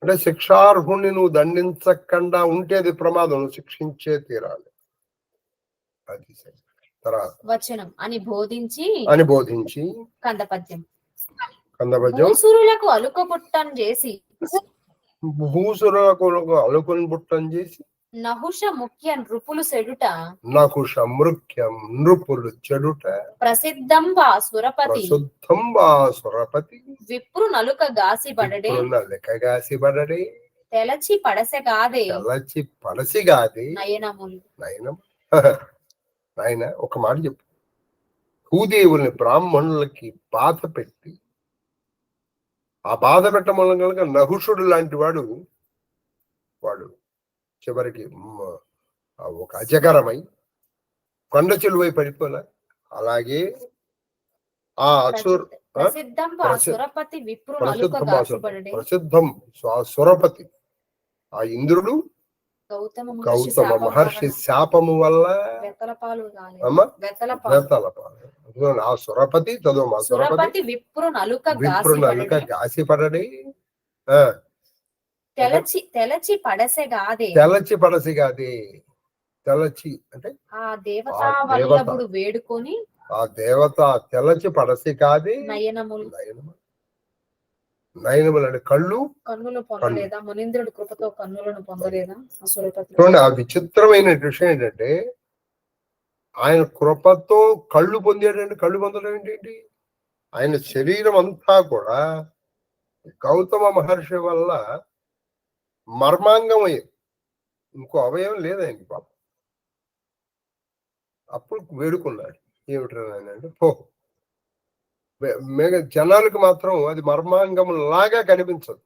అంటే శిక్షార్హుణ్ణి నువ్వు దండించకుండా ఉంటే అది ప్రమాదం, నువ్వు శిక్షించే తీరాలి. అది తర్వాత వచనం అని బోధించి కందపద్యం. భూసురులకు అలుకుని బుట్టం చేసి నహుష ముఖ్య నృపులు చెడుట ప్రసిద్ధం వా సురపతి విప్రు నలుక గాసిబడడే తెలచి పడసెగాదే నయనములు. నాయన ఒక మాట చెప్పు. భూదేవుల్ని బ్రాహ్మణులకి బాధ పెట్టి, ఆ బాధ పెట్టడం కనుక నహుషుడు లాంటి వాడు చివరికి ఒక అజగరమై కొండ చెలువై పడిపోలే. అలాగే ఆ ప్రసిద్ధం సురపతి, ఆ ఇంద్రుడు గౌతమ మహర్షి శాపము వల్ల ఆ సురపతి చదువు సురపతి విప్రు నలుక గాసిపడడి తెలచి పడసిగాదే తెలచి అంటే ఆ దేవత ఆ దేవత. వల్లభుడు వేడుకొని ఆ దేవత తెలచి పడసి కాది నయనములు నయనములు అంటే కళ్ళు. కన్నులు పొందలేదా? మునీంద్రుడి కృపతో కన్నులను పొందలేదా? అసురపతి చూడండి, ఆ విచిత్రమైన విషయం ఏంటంటే ఆయన కృపతో కళ్ళు పొందాడంటే కళ్ళు పొందడం ఏంటి? ఆయన శరీరం అంతా కూడా గౌతమ మహర్షి వల్ల మర్మాంగం అయ్యింది. ఇంకో అవయవం లేదు ఆయనకి పాపం. అప్పుడు వేడుకున్నాడు, ఏమిటి అంటే పో. జనాలకు మాత్రం అది మర్మాంగం లాగా కనిపించదు,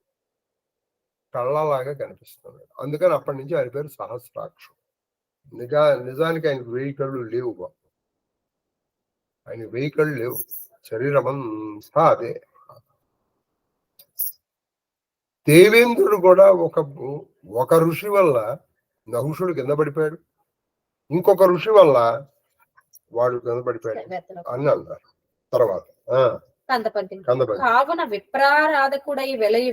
కళ్ళలాగా కనిపిస్తుంది. అందుకని అప్పటి నుంచి ఆయన పేరు సహస్రాక్షం. నిజానికి ఆయనకు 1000 కళ్ళు లేవు బాబు. ఆయన 1000 కళ్ళు లేవు, శరీరం అంతా అదే. దేవేంద్రుడు కూడా ఒక ఋషి వల్ల నహుషుడు కింద పడిపోయాడు, ఇంకొక ఋషి వల్ల వాడు కింద పడిపోయాడు అని అన్నారు. తర్వాత కావున విప్రారాధకుడై వెలయి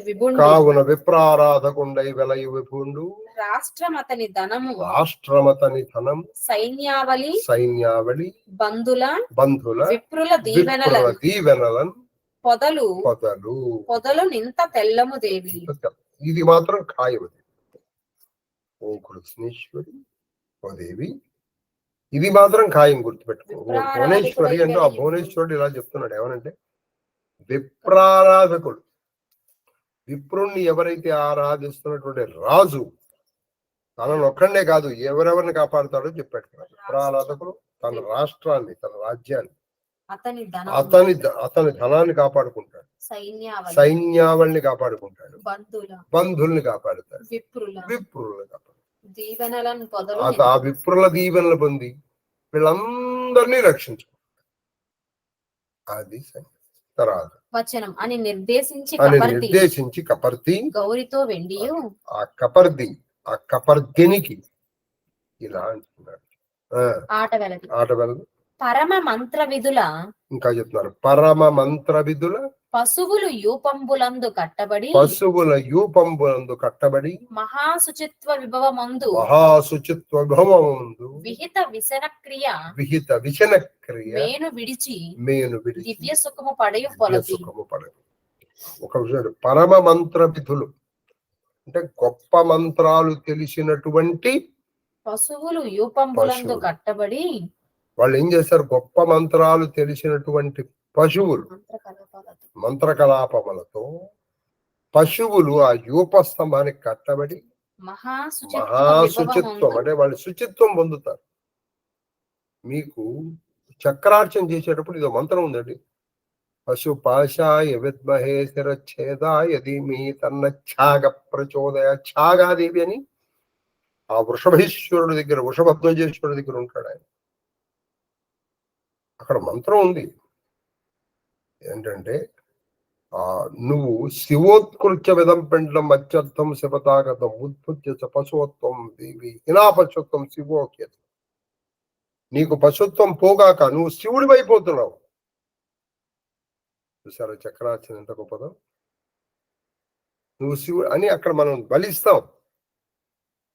విభుండు రాష్ట్రం అతని ధనం సైన్యావళి బంధుల విప్రుల దీవెనలను పొదలు నింత తెల్లము దేవి. ఇది మాత్రం ఖాయమది. ఓ కృష్ణేశ్వరి, ఓ దేవి, ఇది మాత్రం ఖాయం, గుర్తుపెట్టుకో. భువనేశ్వరి అంటే ఆ భువనేశ్వరుడు ఇలా చెప్తున్నాడు, ఏమనంటే విప్రారాధకుడు. విప్రుణ్ణి ఎవరైతే ఆరాధిస్తున్నటువంటి రాజు తనను ఒక్కడే కాదు ఎవరెవరిని కాపాడుతాడో చెప్పాడు. విప్రారాధకుడు తన రాష్ట్రాన్ని, తన రాజ్యాన్ని, అతని ధనాన్ని కాపాడుకుంటాడు, సైన్యావళిని కాపాడుకుంటాడు, బంధుల్ని కాపాడుతాడు, విప్రులను కాపాడు. ఆ విప్రుల దీవెనలు పొంది వీళ్ళందరినీ రక్షించుకుంటాడు. అది తర్వాత వచనం అని నిర్దేశించి కపర్ది గౌరితో వెండియు ఆ కపర్దినికి ఇలా అంటున్నాడు. ఆట వెలదు పరమ మంత్ర విధుల, ఇంకా చెప్తున్నారు, పరమ మంత్ర విధుల పశువులు యూపంబులందు కట్టబడి మహాశుచిత్వ విభవమందు విహిత విశన క్రియ మేను విడిచి దివ్య సుఖము పడయు పొలది. ఒక విషయం, పరమ మంత్ర విధులు అంటే గొప్ప మంత్రాలు తెలిసినటువంటి పశువులు యూపంబులందు కట్టబడి, వాళ్ళు ఏం చేస్తారు, గొప్ప మంత్రాలు తెలిసినటువంటి పశువులు మంత్రకలాపములతో పశువులు ఆ యూప స్తంభానికి కట్టబడి మహాశుచిత్వం అంటే వాళ్ళు శుచిత్వం పొందుతారు. మీకు చక్రార్చన చేసేటప్పుడు ఇదో మంత్రం ఉందండి, పశు పాశాయ విద్మహే శిరచ్ఛేదాయ ధీమహి తన్న ఛాగ ప్రచోదయ. ఛాగాదేవి అని ఆ వృషభేశ్వరుడి దగ్గర, వృషభధ్వజేశ్వరుడి దగ్గర ఉంటాడు ఆయన. అక్కడ మంత్రం ఉంది ఏంటంటే, నువ్వు శివోత్కృత్య విధం పిండం అత్యర్థం శివతాగతం ఉత్పత్తి పశుత్వం దేవి హినా పశుత్వం శివోక్యత. నీకు పశుత్వం పోగాక నువ్వు శివుడి అయిపోతున్నావు. చూసారా చక్రార్చన ఎంత గొప్పదో. నువ్వు శివుడు అని అక్కడ మనం బలిస్తాం.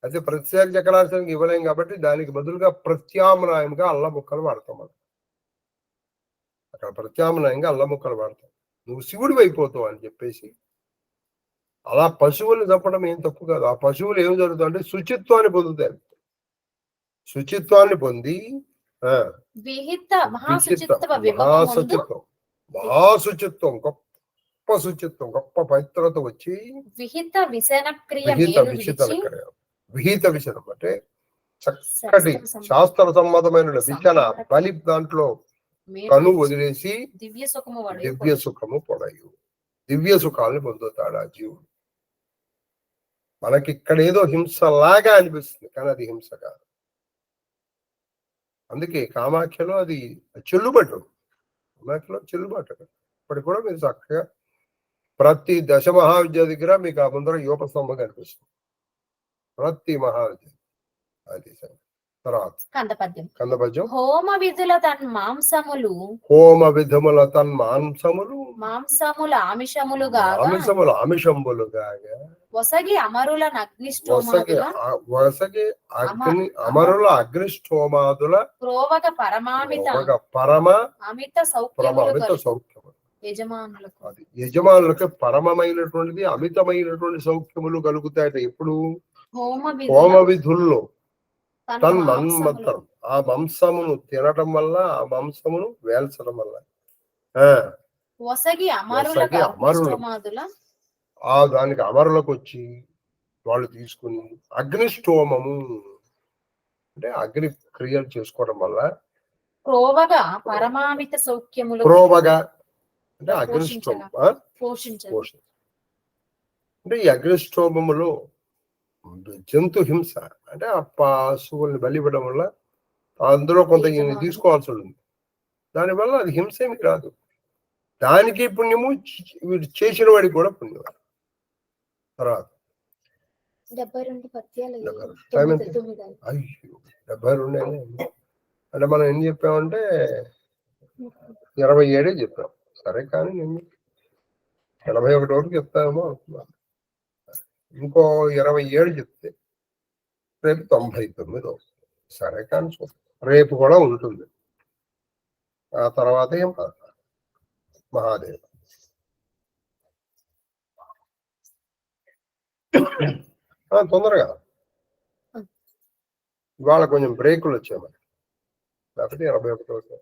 అయితే ప్రతిసారి చక్రార్చనకి ఇవ్వలేం కాబట్టి దానికి బదులుగా ప్రత్యామ్నాయంగా అల్ల ముక్కలు వాడతాం. మనం అక్కడ ప్రత్యామ్నాయంగా అల్ల ముక్కలు వాడతాం. నువ్వు శివుడి అయిపోతావు అని చెప్పేసి అలా పశువుల్ని చంపడం ఏం తప్పు కాదు. ఆ పశువులు ఏం జరుగుతుంది అంటే శుచిత్వాన్ని పొందుతాయి. శుచిత్వాన్ని పొంది మహాశుచిత్వం గొప్ప శుచిత్వం గొప్ప పవిత్రత వచ్చి విహిత విశనం అంటే చక్కటి శాస్త్ర సమ్మతమైన విచన బలి దాంట్లో కను వదిలేసి దివ్య సుఖము పొడయు. దివ్య సుఖాలను పొందుతాడు ఆ జీవుడు. మనకి ఇక్కడ ఏదో హింసలాగా అనిపిస్తుంది, కానీ అది హింస కాదు. అందుకే కామాఖ్యలో అది చెల్లుబాటు. కామాఖ్యలో చెల్లుబాటు. ఇప్పటికి కూడా మీరు చక్కగా ప్రతి దశ మహావిద్య దగ్గర మీకు ఆ ముందర యోపస్తంభం కనిపిస్తుంది. ప్రతి మహావిద్య అది తర్వాత కందపద్యం. కందపద్యం. హోమ విధుల తన్మాంసములు హోమ విధముల తన్మాంసములు మాంసముల ఆమిషములుగా ఆమిషంబులుగా వసగి అమరుల అగ్నిష్టోమాదుల వసగి అమరుల అగ్నిష్టోమాదుల ప్రోవగ పరమామిత పరమ అమిత సౌఖ్యములు సౌఖ్యములు యజమానులకు. అది యజమానులకు పరమమైనటువంటిది అమితమైనటువంటి సౌఖ్యములు కలుగుతాయట. ఎప్పుడు హోమ విధుల్లో తన్మన్మత్తరం ఆ మాంసమును తినటం వల్ల, ఆ మాంసమును వేల్చడం వల్ల వసగి అమరుల ఆ దానికి అమరులకు వచ్చి వాళ్ళు తీసుకుని అగ్నిష్టోమము అంటే అగ్ని క్రియలు చేసుకోవడం వల్ల ప్రోవగా పరమామిత సౌఖ్యములు ప్రోవగా అంటే అగ్నిష్టోమ పోషించ అంటే ఈ అగ్నిష్టోమములో జంతు హింస అంటే ఆ పశువుల్ని బలివ్వడం వల్ల అందులో కొంత తీసుకోవాల్సి ఉంటుంది. దానివల్ల అది హింస ఏమి రాదు. దానికి పుణ్యము, వీడు చేసిన వాడికి కూడా పుణ్యం. తర్వాత 72 పద్యాలు. అయ్యో 72 అంటే మనం ఏం చెప్పామంటే 27 చెప్పాం. సరే కానీ నేను 81 వరకు చెప్తామో అనుకున్నాను. ఇంకో 27 చెప్తే రేపు 99 సరే కానీ రేపు కూడా ఉంటుంది. ఆ తర్వాత ఏం మహాదేవ. తొందరగా ఇవాళ కొంచెం బ్రేకులు వచ్చాయి మరి, లేకపోతే 81.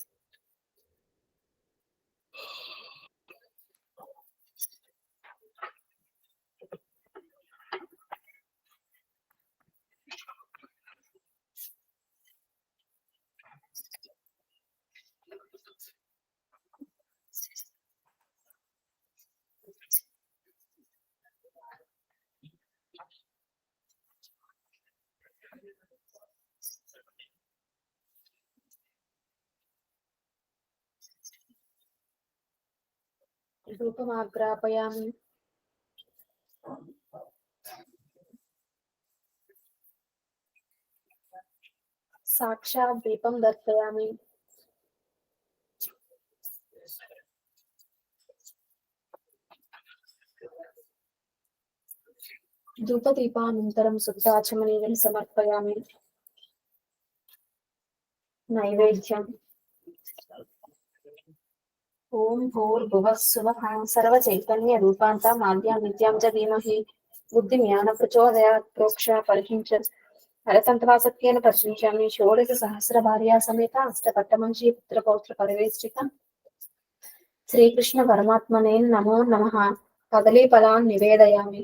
ధూపమాగ్రాపయామి. సాక్షాత్ దీపం దర్శయామి. ధూపదీపానంతరం శుద్ధాచమనీయం సమర్పయామి. నైవేద్యం. ఓం భూర్భువస్సువః సర్వచైతన్య రూపాంత మాద్యాం విద్యాం చ ధీమహి బుద్ధి జ్ఞాన ప్రచోదయాత్ ప్రోక్ష పరికించ హరతంత్వాసక్యేన ప్రశ్నించామి. షోడశ సహస్ర భార్యా సమేత అష్టపట్టమంజీ పుత్ర పౌత్ర పరివేష్టిత శ్రీకృష్ణ పరమాత్మనే నమో నమః. కదలీ ఫలాన్ నివేదయామి.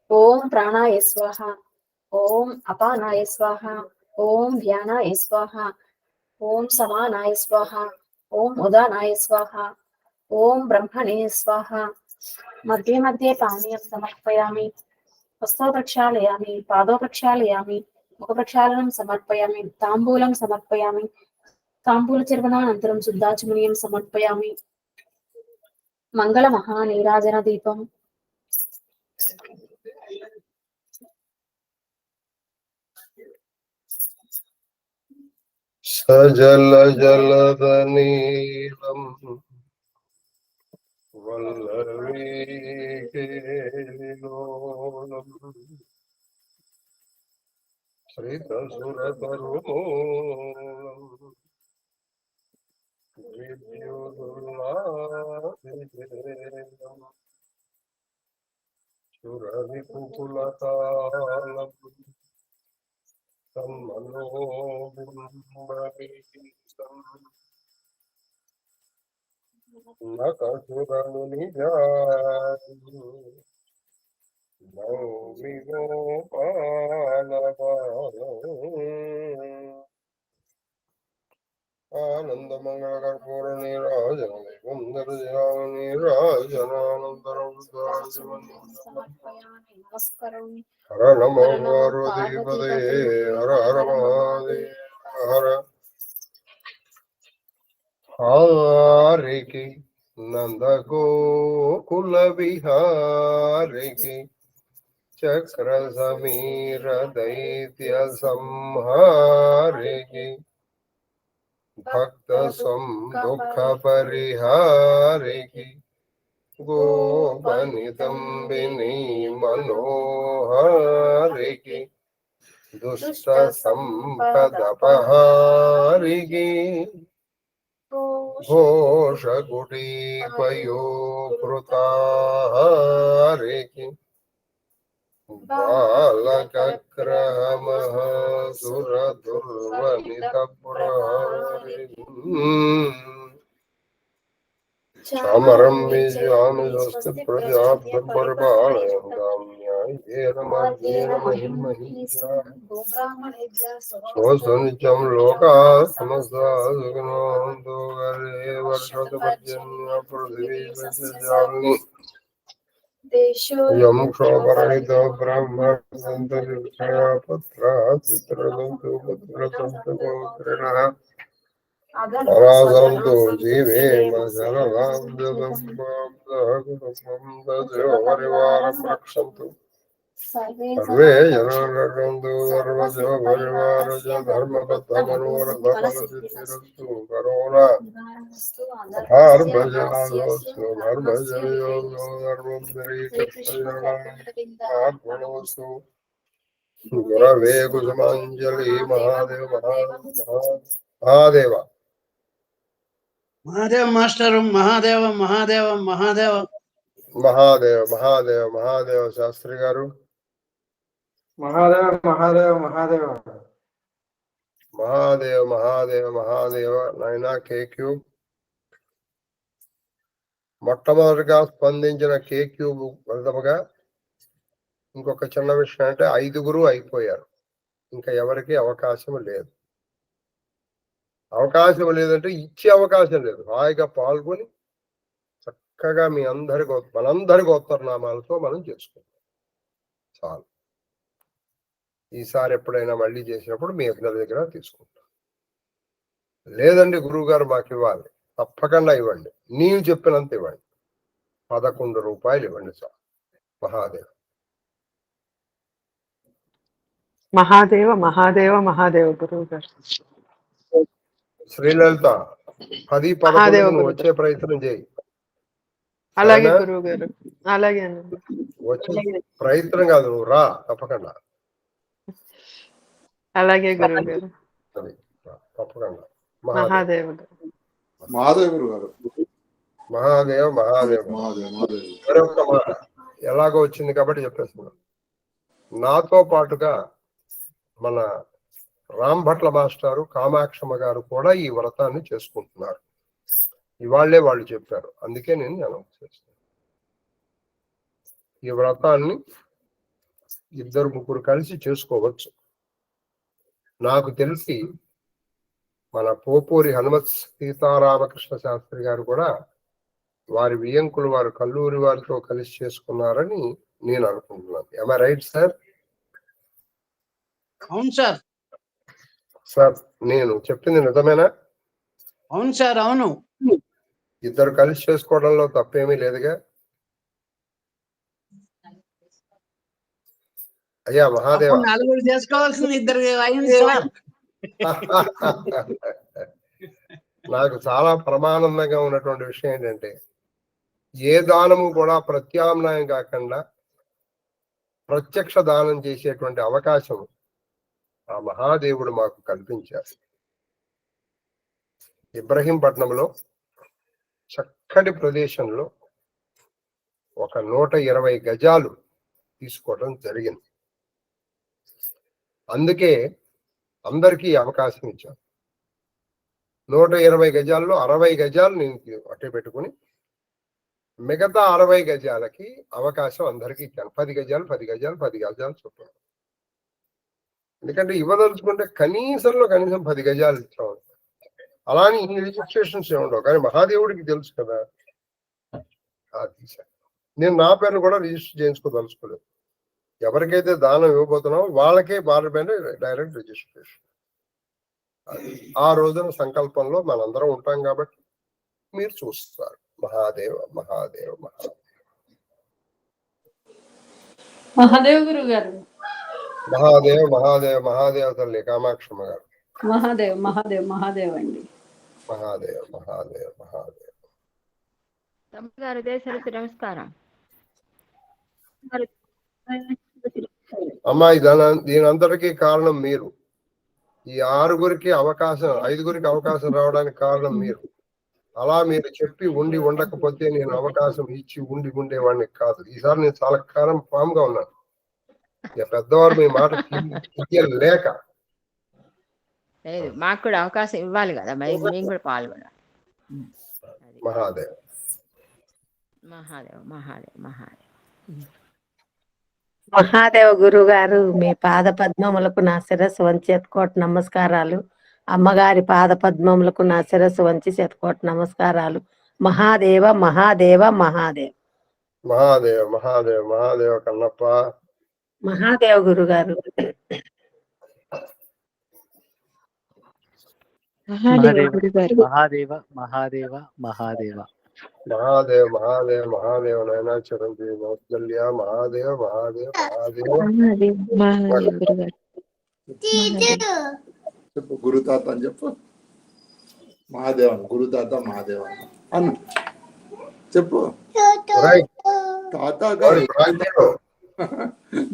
ఓం ప్రాణాయ స్వాహ, ఓం అపానాయ స్వాహ, ఓం ధ్యానాయ స్వాహ, ఓం సమానాయ స్వాహ, ఓం ఉదానాయ స్వాహ, ఓం బ్రహ్మణే స్వాహ. మధ్య మధ్య పానీయం సమర్పయామి. హస్తో ప్రక్షాళయామి, పాదో ప్రక్షాళయామి, ముఖ ప్రక్షాళనం సమర్పయామి. తాంబూలం సమర్పయామి. తాంబూల చర్వణానంతరం శుద్ధాచమనీయం సమర్పయామి. మంగళ మహానీరాజన దీపం. సజల జలద నీలం వల్లవీకేలోలం శ్రీతసురతరుమూలం విద్యుదుల్లాభిషేకం సురవిపులకాలం తన్మనోబింబీతం నకసురను నిజాతి నౌమి గోపాలబాలం. ఆనందమంగళ కర్పూర నీరాజన నీరాజనానందరం నమస్కారం. హర నమో పార్వతీపదే హర హర మహాదేవ హర. హారికి నంద గోకుల విహారికి చక్ర సమీర దైత్య సంహారికి భక్త స్వం దుఃఖ పరిహారికి గోపనితంబిని మనోహారికి దుష్ట సంపదపహారికి ఘోషగుటీపయోకృతాహారికి బాలకగ్రహమహసుర దుర్వనితప్రహారికి చామరం విజయామి స్వస్తి ప్రజాభ్యం పరిపాలయంతాం న్యాయేన మార్గేణ మహిమహీజా స్వస్తిం లోకా సమస్తా సుఖినో భవంతు గర్భే వర్షతు పర్జన్య పృథివీ సస్యశాలిని యం క్షోభరహితో బ్రహ్మ సంతరిక్షయా పుత్రా పుత్రసంతు పుత్రసంతు గోత్రిణః అరాధంతో జీవేమ శరదాం పరివారం రక్షంతు సర్వే జనాందు సర్వజో పరివారజ ధర్మబద్ధమనోరథమనసిద్ధిరస్తు కరోనా భార్భజనాదోస్తు ధర్మజయోగో ధర్మం ధరీకస్తు గురవే కుసుమాంజలి మహాదేవ మహాదేవ మహాదేవ మాస్టరు మహాదేవ మహాదేవ మహాదేవ మహాదేవ మహాదేవ మహాదేవ శాస్త్రి గారు మహాదేవ మహాదేవ మహాదేవ మహాదేవ మహాదేవ మహాదేవ నాయనా కేక్యూబ్ మొట్టమొదటిగా స్పందించిన కేక్యూబ్ ఫలితముగా ఇంకొక చిన్న విషయం అంటే 5 అయిపోయారు. ఇంకా ఎవరికి అవకాశం లేదు. అవకాశం లేదంటే ఇచ్చే అవకాశం లేదు. హాయిగా పాల్గొని చక్కగా మీ మనందరి గోత్రనామాలతో మనం చేసుకుంటాం చాలు. ఈసారి ఎప్పుడైనా మళ్ళీ చేసినప్పుడు మీ అందరి దగ్గర తీసుకుంటాం. లేదండి గురువు గారు మాకు ఇవ్వాలి, తప్పకుండా ఇవ్వండి. నేను చెప్పినంత ఇవ్వండి. 11 రూపాయలు ఇవ్వండి చాలు. మహాదేవ్ మహాదేవ మహాదేవ మహాదేవ గురువు గారు. శ్రీలలిత 10-11 వచ్చే ప్రయత్నం చేయి. అలాగే గురువు గారు, అలాగే వచ్చే ప్రయత్నం కాదు, నువ్వు రా తప్పకుండా. అలాగే గురువు గారు. తప్పకుండా. మహాదేవ మహాదేవ్ గురు గారు. మహాదేవ్ మహాదేవ్ మరొక మాట ఎలాగో వచ్చింది కాబట్టి చెప్పేస్తున్నాను. నాతో పాటుగా మన రాంభట్ల మాస్టారు, కామాక్షమ్మ గారు కూడా ఈ వ్రతాన్ని చేసుకుంటున్నారు. ఇవాళ్లే వాళ్ళు చెప్పారు, అందుకే నేను అనౌన్స్ చేస్తాను. ఈ వ్రతాన్ని 2-3 కలిసి చేసుకోవచ్చు. నాకు తెలిసి మన పోపూరి హనుమత్ సీతారామకృష్ణ శాస్త్రి గారు కూడా వారి వియంకులు వారు కల్లూరి వారితో కలిసి చేసుకున్నారని నేను అనుకుంటున్నాను. am I right sir? అవును సార్. సార్ నేను చెప్పింది నిజమేనా? అవును సార్, అవును. 2 కలిసి చేసుకోవడంలో తప్పేమీ లేదుగా. అయ్యా మహాదేవ, 4 చేసుకోవాల్సింది 2 అయింది సార్. నాకు చాలా ప్రమానందంగా ఉన్నటువంటి విషయం ఏంటంటే, ఏ దానము కూడా ప్రత్యామ్నాయం కాకుండా ప్రత్యక్ష దానం చేసేటువంటి అవకాశం ఆ మహాదేవుడు మాకు కల్పించారు. ఇబ్రహీంపట్నంలో చక్కటి ప్రదేశంలో ఒక 120 గజాలు తీసుకోవడం జరిగింది. అందుకే అందరికీ అవకాశం ఇచ్చాను. 120 గజాల్లో 60 గజాలు నేను అట్టే పెట్టుకుని మిగతా 60 గజాలకి అవకాశం అందరికీ ఇచ్చాను. 10 గజాలు 10 గజాలు 10 గజాలు చొప్పున. ఎందుకంటే ఇవ్వదలుచుకుంటే కనీసంలో కనీసం 10 గజాలు ఇచ్చాం. అలానే ఇన్ని రిజిస్ట్రేషన్స్ ఏముండవు, కానీ మహాదేవుడికి తెలుసు కదా. నేను నా పేరును కూడా రిజిస్టర్ చేయించుకోదలుచుకోలేదు. ఎవరికైతే దానం ఇవ్వబోతున్నామో వాళ్ళకే వారి పైన డైరెక్ట్ రిజిస్ట్రేషన్. ఆ రోజున సంకల్పంలో మనందరం ఉంటాం కాబట్టి మీరు చూస్తారు. మహాదేవ మహాదేవ మహాదేవ. మహాదేవ్ గురువు గారు. మహాదేవ్ మహాదేవ్ మహాదేవ్ తల్లి కామాక్షమ్మ గారు. మహాదేవ్ మహాదేవ్ మహాదేవ్ అండి. మహాదేవ్ మహాదేవ్ మహాదేవ్. తమ్ముడు గారు దేశానికి నమస్కారం. అమ్మా దీని అంతటికీ కారణం మీరు. ఈ 6గురికి అవకాశం 5గురికి అవకాశం రావడానికి కారణం మీరు. అలా మీరు చెప్పి ఉండి ఉండకపోతే నేను అవకాశం ఇచ్చి ఉండి ఉండేవాడిని కాదు. ఈసారి నేను చాలా కాలం పాముగా ఉన్నాను. ఇక పెద్దవారు మీ మాట లేక. లేదు, మాకు కూడా అవకాశం ఇవ్వాలి కదా, మేము కూడా పాల్గొనాలి. మహాదేవ్ మహాదేవ్ మహాదేవ్ మహాదేవ్. మహాదేవ గురువు గారు, మీ పాద పద్మములకు నా శిరస్సు వంచి ఎత్తుకోట నమస్కారాలు. అమ్మగారి పాద పద్మములకు నా శిరస్సు వంచి శతకోట నమస్కారాలు. మహాదేవ మహాదేవ మహాదేవ్. మహాదేవ్ మహాదేవ్ మహాదేవ కన్నప్ప. మహాదేవ గురుగారు. మహాదేవ మహాదేవ మహాదేవ మహాదేవ మహాదేవ్ మహాదేవ్ మహాదేవ్ నాయన చిరంజీవి మౌద్గల్య. మహాదేవ్ మహాదేవ్ మహాదేవ్. చెప్పు గురుతాత అని చెప్పు. మహాదేవన్ గురుతాత మహాదేవన్ అను చెప్పు. తాత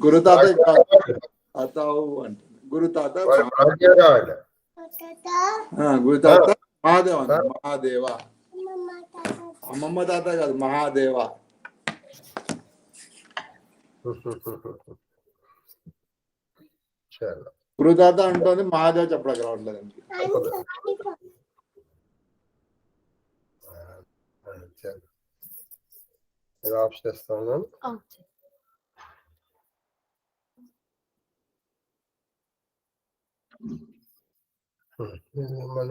గురుతాత తాతావు అంటే గురుతాత గురుతాత మహాదేవన్. మహాదేవ అమ్మమ్మ తాత కాదు మహాదేవ. గురుతాత అంటుంది మహాదేవ చెప్పడానికి రావట్లేదు. ఆఫ్ చేస్తాను. మన